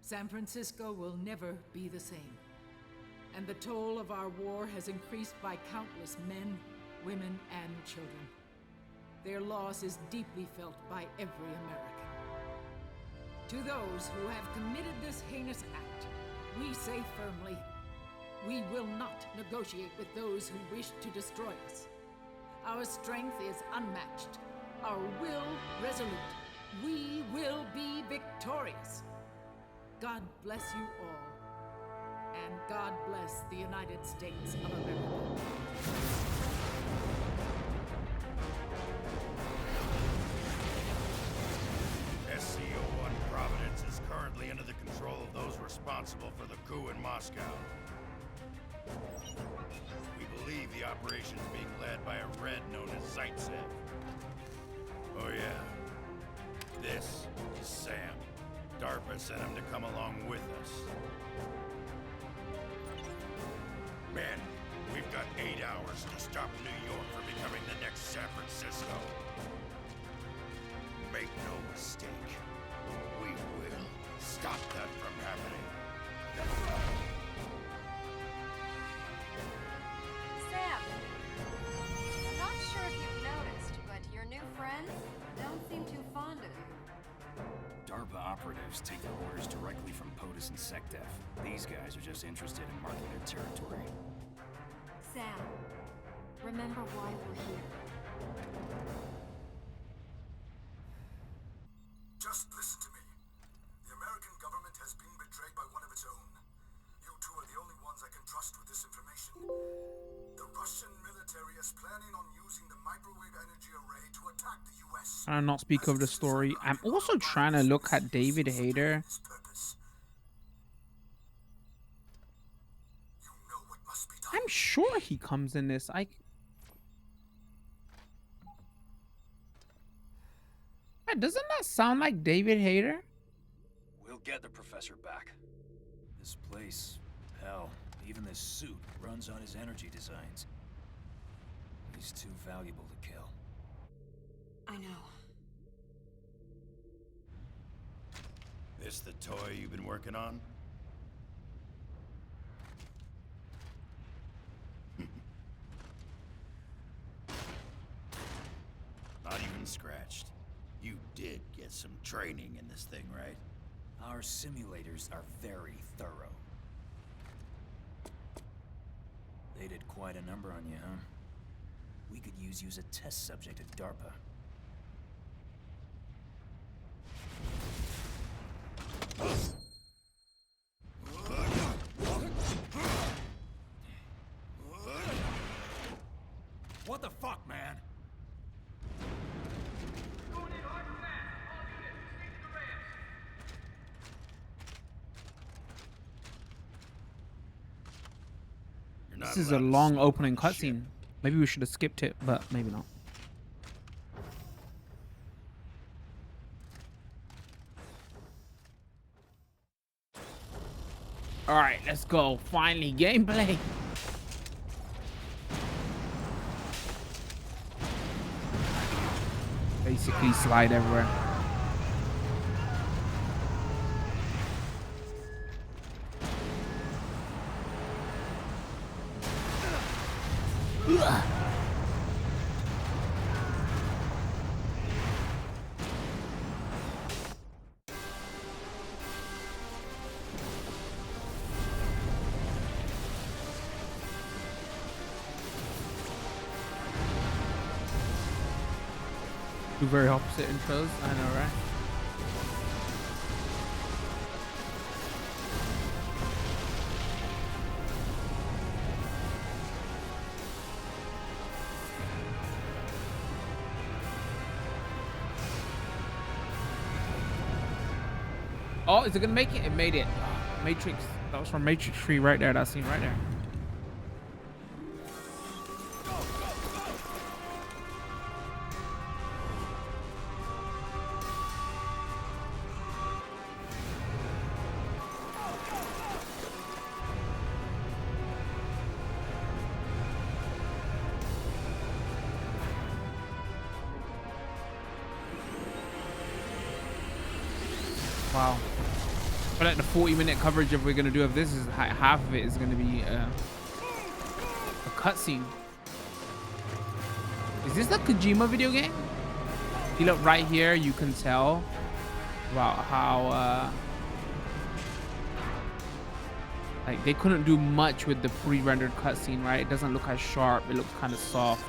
San Francisco will never be the same, and the toll of our war has increased by countless men, women, and children. Their loss is deeply felt by every American. To those who have committed this heinous act, we say firmly, we will not negotiate with those who wish to destroy us. Our strength is unmatched, our will resolute. We will be victorious. God bless you all, and God bless the United States of America. SCO-1 Providence is currently under the control of those responsible for the coup in Moscow. We believe the operation is being led by a Red known as Zaitsev. Oh yeah. This is Sam, DARPA sent him to come along with us. Men, we've got 8 hours to stop New York from becoming the next San Francisco. Make no mistake, we will stop that from happening. Sam, I'm not sure if you've noticed, but your new friends don't seem too fond of you. DARPA operatives take their orders directly from POTUS and SecDef. These guys are just interested in marking their territory. Sam, remember why we're here. Just listen to me. The American government has been betrayed by one of its own. You two are the only ones I can trust with this information. The Russian military is planning on using the microwave energy array to attack the U.S. Trying to not speak of the story. I'm also trying to look at David Hayter. I'm sure he comes in this. Doesn't that sound like David Hayter? We'll get the professor back. This place, hell, even this suit runs on his energy designs. He's too valuable to kill. I know. This the toy you've been working on? Not even scratched. You did get some training in this thing, right? Our simulators are very thorough. They did quite a number on you, huh? We could use you as a test subject at DARPA. What the fuck, man? This is a long opening cutscene. Maybe we should have skipped it, but maybe not. All right, let's go. Finally, gameplay. Basically, slide everywhere. Ugh. Two very opposite intros, I know, right? Oh, is it gonna make it? It made it. Matrix. That was from Matrix 3 right there. That scene right there. Wow. But like the 40-minute coverage if we're gonna do of this is half of it is gonna be a cutscene. Is this the Kojima video game? You look right here, you can tell about how like they couldn't do much with the pre-rendered cutscene, right? It doesn't look as sharp. It looks kind of soft.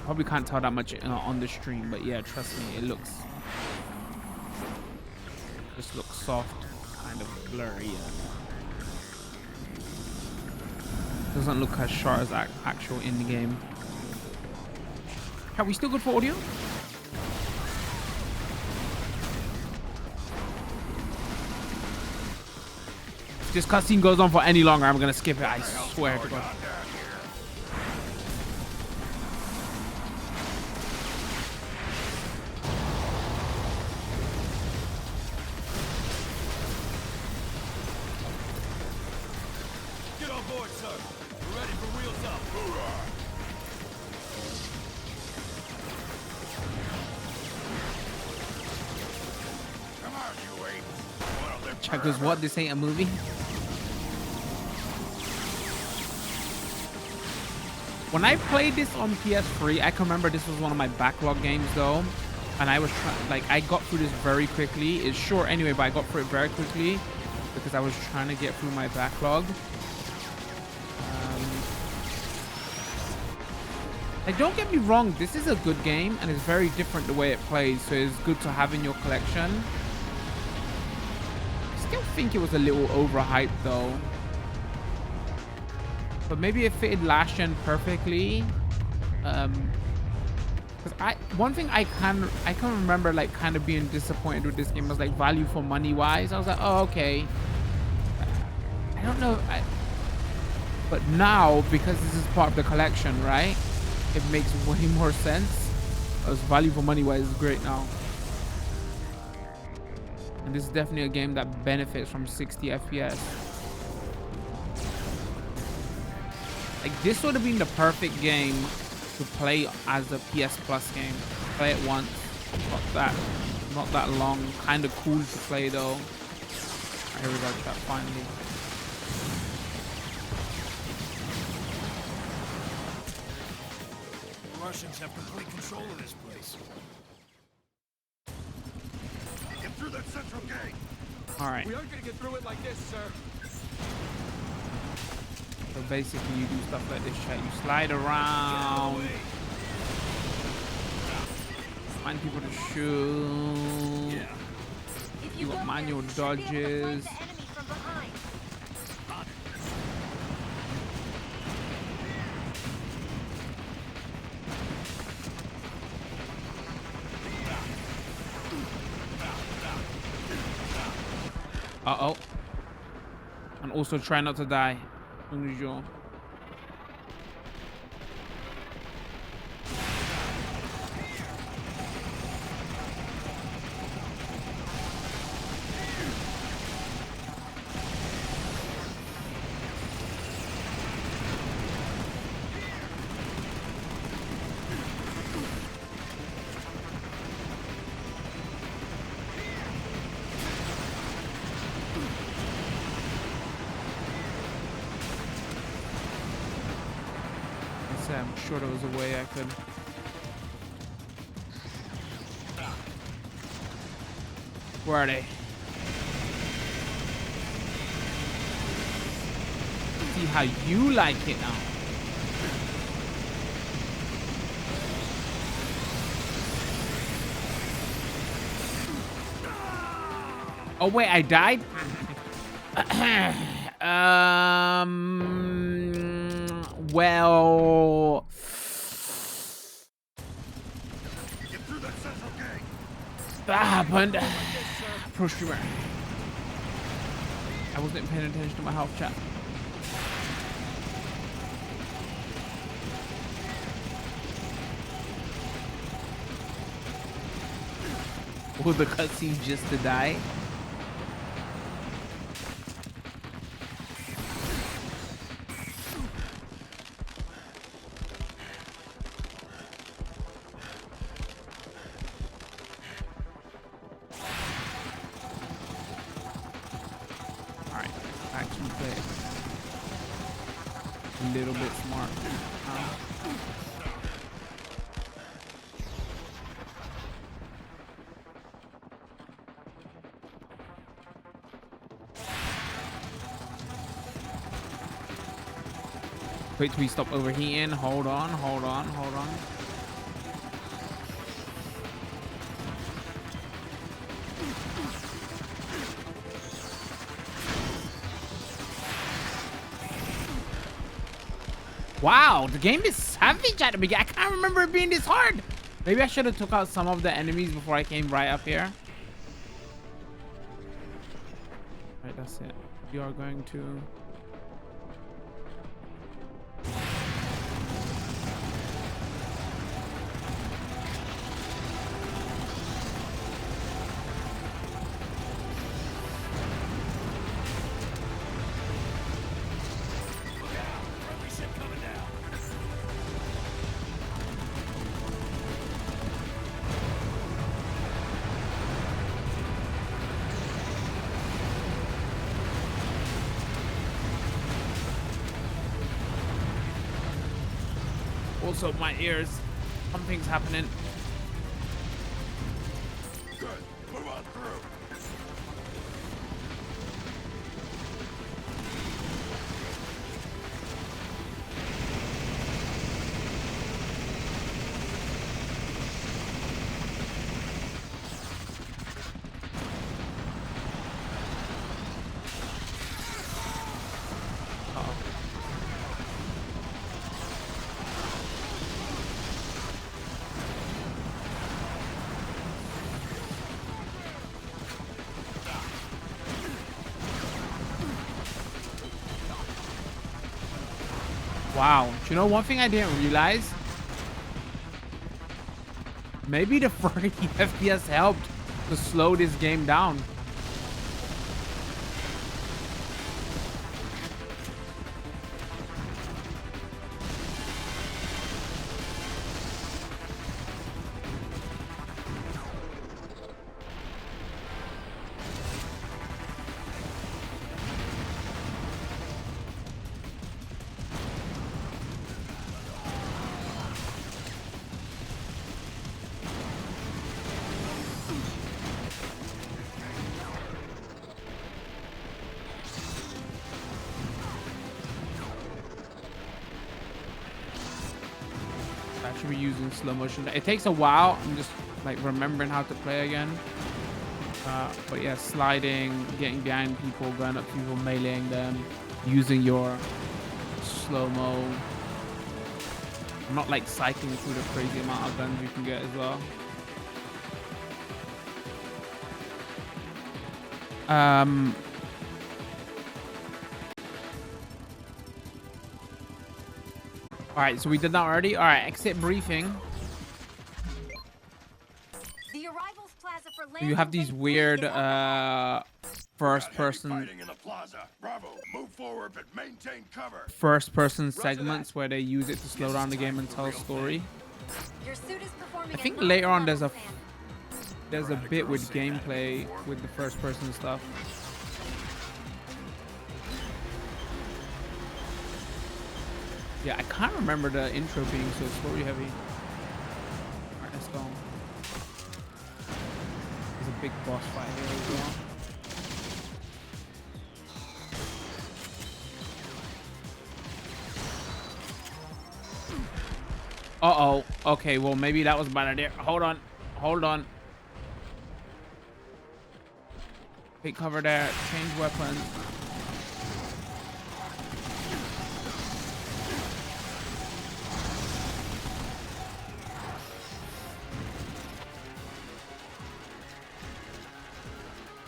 Probably can't tell that much on the stream, but yeah, trust me, it looks just looks soft, kind of blurry. Doesn't look as sharp as actual in the game. Are we still good for audio? If this cutscene goes on for any longer, I'm gonna skip it. I swear to God. aboard, sir. We're ready for wheels up. Come on, you ain't. Checkers, what? This ain't a movie? When I played this on PS3, I can remember this was one of my backlog games though. And I was trying, like, I got through this very quickly. It's short anyway, but I got through it very quickly because I was trying to get through my backlog. Like, don't get me wrong, this is a good game and it's very different the way it plays, so it's good to have in your collection. I still think it was a little overhyped though. But maybe it fitted last gen perfectly. One thing I can remember like kind of being disappointed with this game was like value for money wise. I was like, oh, okay. I don't know. But now, because this is part of the collection, right? It makes way more sense. As value for money wise is great now. And this is definitely a game that benefits from 60 FPS. Like, this would have been the perfect game to play as a PS Plus game. Play it once, not that long. Kind of cool to play though. Right, here we go, chat, finally. The Russians have complete control of this place. Get through that central gate. All right. We aren't gonna get through it like this, sir. So basically, you do stuff like this, chat. You slide around, find people to shoot. You got manual dodges. Uh-oh. And also try not to die. Unusual. I'm sure there was a way I could. Where are they? See how you like it now. Oh wait, I died? Well, that happened. Pro streamer. I wasn't paying attention to my health chat. Oh, the cutscene just to die. Wait till we stop overheating. Hold on, hold on, hold on. Wow, the game is savage at the beginning. I can't remember it being this hard. Maybe I should have took out some of the enemies before I came right up here. Right, that's it. We are going to... also my ears. Something's happening. Good. Move on through. Wow. Do you know one thing I didn't realize? Maybe the 30 FPS helped to slow this game down. I should be using slow motion. It takes a while. I'm just like remembering how to play again. But yeah, sliding, getting behind people, going up to people, meleeing them, using your slow-mo. I'm not like cycling through the crazy amount of guns you can get as well. All right, so we did that already. All right, exit briefing. The arrivals plaza for So you have these weird first-person segments where they use it to slow down the game and tell a story. I think later on there's a bit with gameplay with the first-person stuff. Yeah, I can't remember the intro being so story heavy. All right, let's go. There's a big boss fight here as well. Uh-oh. Okay, well, maybe that was a bad idea. Hold on. Hold on. Take cover there. Change weapons.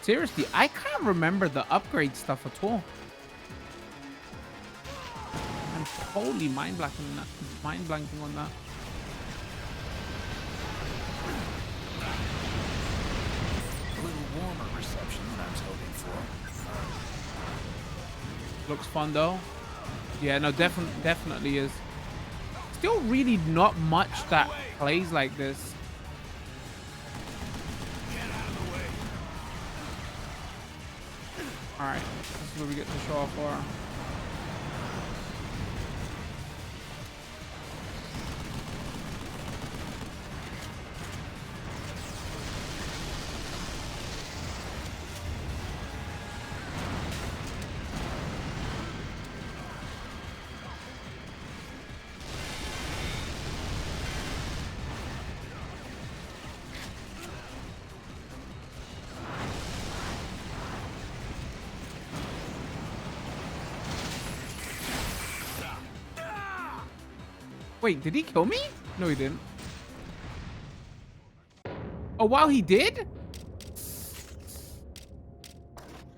Seriously, I can't remember the upgrade stuff at all. I'm totally mind blanking on that. A little warmer reception than I was hoping for. Looks fun though. Yeah, no, definitely is. Still really not much that plays like this. All right, this is where we get to show off for. Wait, did he kill me? No, he didn't. Oh, wow, he did?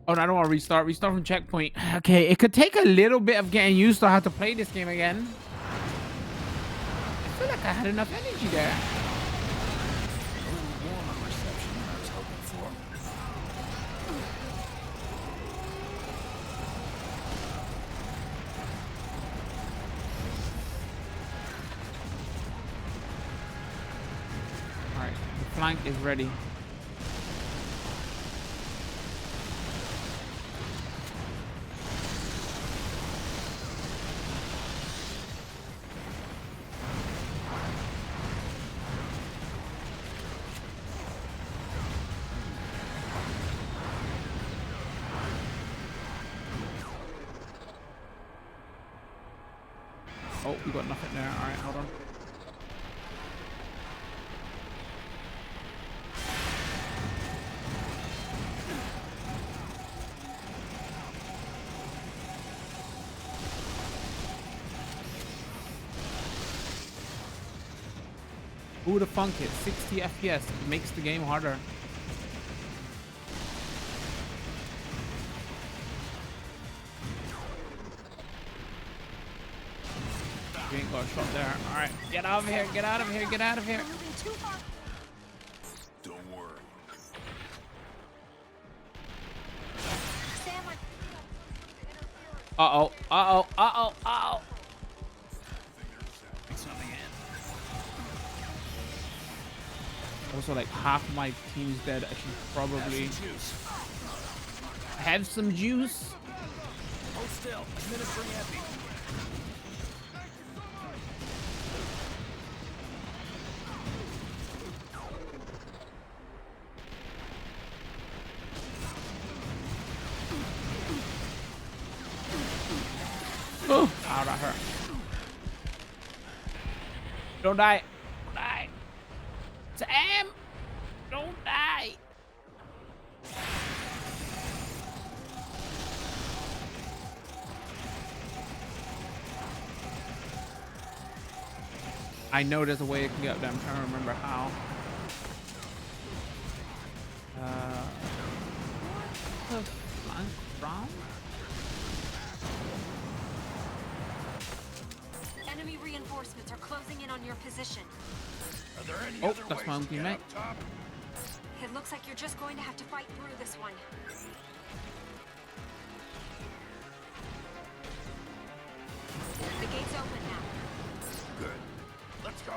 Oh, no, I don't want to restart. Restart from checkpoint. Okay, it could take a little bit of getting used to how to play this game again. I feel like I had enough energy there. A little warmer reception than I was hoping for. All right, the flank is ready. Oh, we got nothing there. All right, hold on. Who would have thunk it? 60 FPS makes the game harder. You ain't got a shot there. All right, get out of here! Get out of here! Get out of here! Don't worry. Uh-oh. Uh-oh. Uh-oh. Uh-oh. Also, like, half of my team is dead. I should probably have some juice. Hold still. Administering epi. Oh, ow, that hurt. Don't die. Don't die. Sam! Don't die. I know there's a way it can get up there. I'm trying to remember how. The flank round? Enemy reinforcements are closing in on your position. Are there any Oh, other that's ways my own to get teammate. up top? It looks like you're just going to have to fight through this one. The gate's open now. Good. Let's go.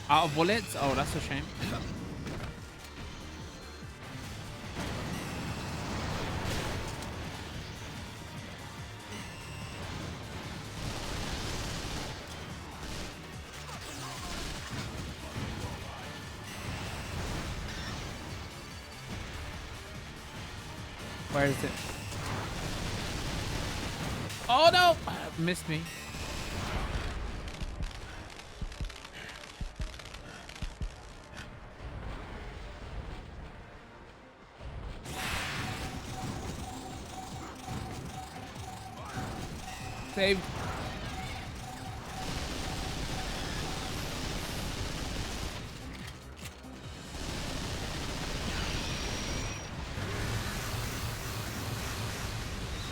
Out of bullets? Oh, that's a shame. Where is it? Oh no! Missed me. Saved.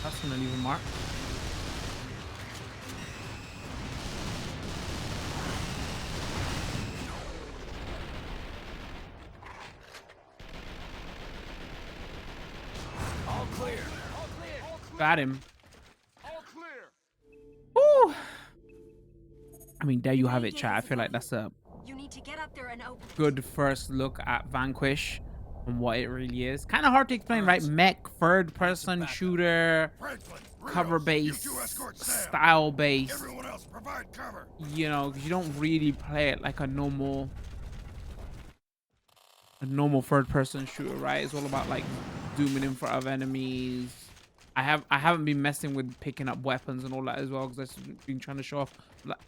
That's gonna leave a mark. All clear. Got him. All clear. Woo! I mean, there you have it, chat. I feel like that's a You need to get up there and open it. good first look at Vanquish and what it really is. Kind of hard to explain, right? Mech, third-person shooter, Franklin, cover-based, you two escort Sam. style-based. Everyone else, provide cover. You know, 'cause you don't really play it like a normal third-person shooter, right? It's all about like zooming in front of enemies. I haven't been messing with picking up weapons and all that as well because I've been trying to show off.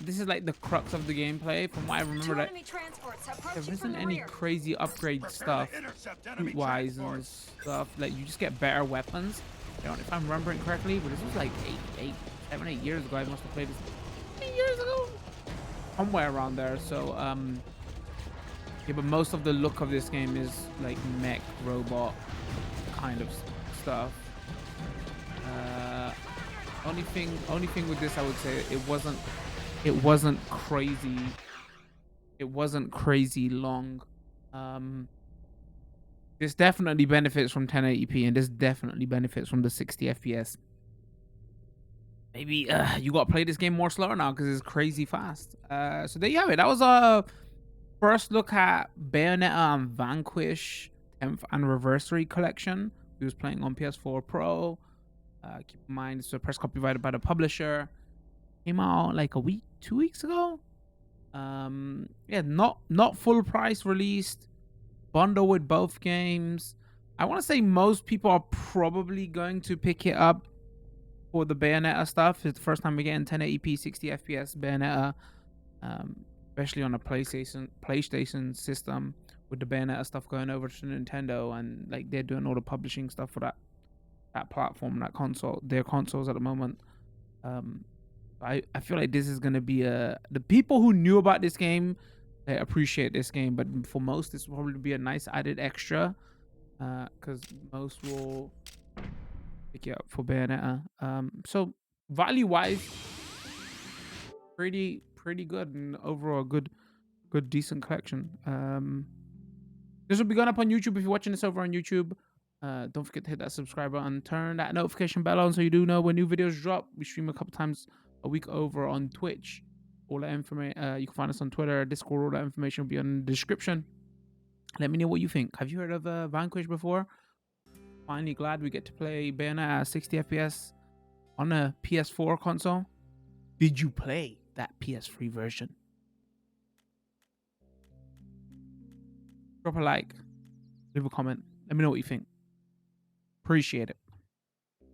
This is like the crux of the gameplay, from what I remember. That Enemy transports there approaching from isn't the any rear. crazy upgrade stuff, wise and stuff. Like you just get better weapons. You know, if I'm remembering correctly, but this was like 7, 8 years ago. I must have played this 8 years ago, somewhere around there. So yeah, but most of the look of this game is like mech robot kind of stuff. Only thing with this, I would say it wasn't crazy long. This definitely benefits from 1080p, and this definitely benefits from the 60 FPS. Maybe you got to play this game more slower now because it's crazy fast. So there you have it. That was a first look at Bayonetta Vanquish 10th Anniversary Collection. We was playing on PS4 Pro. Keep in mind, it's a press copy provided by the publisher. Came out like a week, 2 weeks ago. Yeah, not full price released, bundle with both games. I want to say most people are probably going to pick it up for the Bayonetta stuff. It's the first time we're getting 1080p 60 FPS Bayonetta, especially on a PlayStation system, with the Bayonetta stuff going over to Nintendo, and like they're doing all the publishing stuff for that platform, that console, their consoles at the moment. I feel like this is gonna be the people who knew about this game, they appreciate this game, but for most this will probably be a nice added extra, because most will pick it up for Bayonetta. So value wise, pretty good, and overall good decent collection. This will be going up on YouTube if you're watching this over on YouTube. Don't forget to hit that subscribe button, turn that notification bell on so you do know when new videos drop. We stream a couple times a week over on Twitch. All that information, you can find us on Twitter, Discord. All that information will be in the description. Let me know what you think. Have you heard of Vanquish before? Finally glad we get to play Bayonetta at 60 FPS on a PS4 console. Did you play that PS3 version? Drop a like, leave a comment. Let me know what you think. Appreciate it.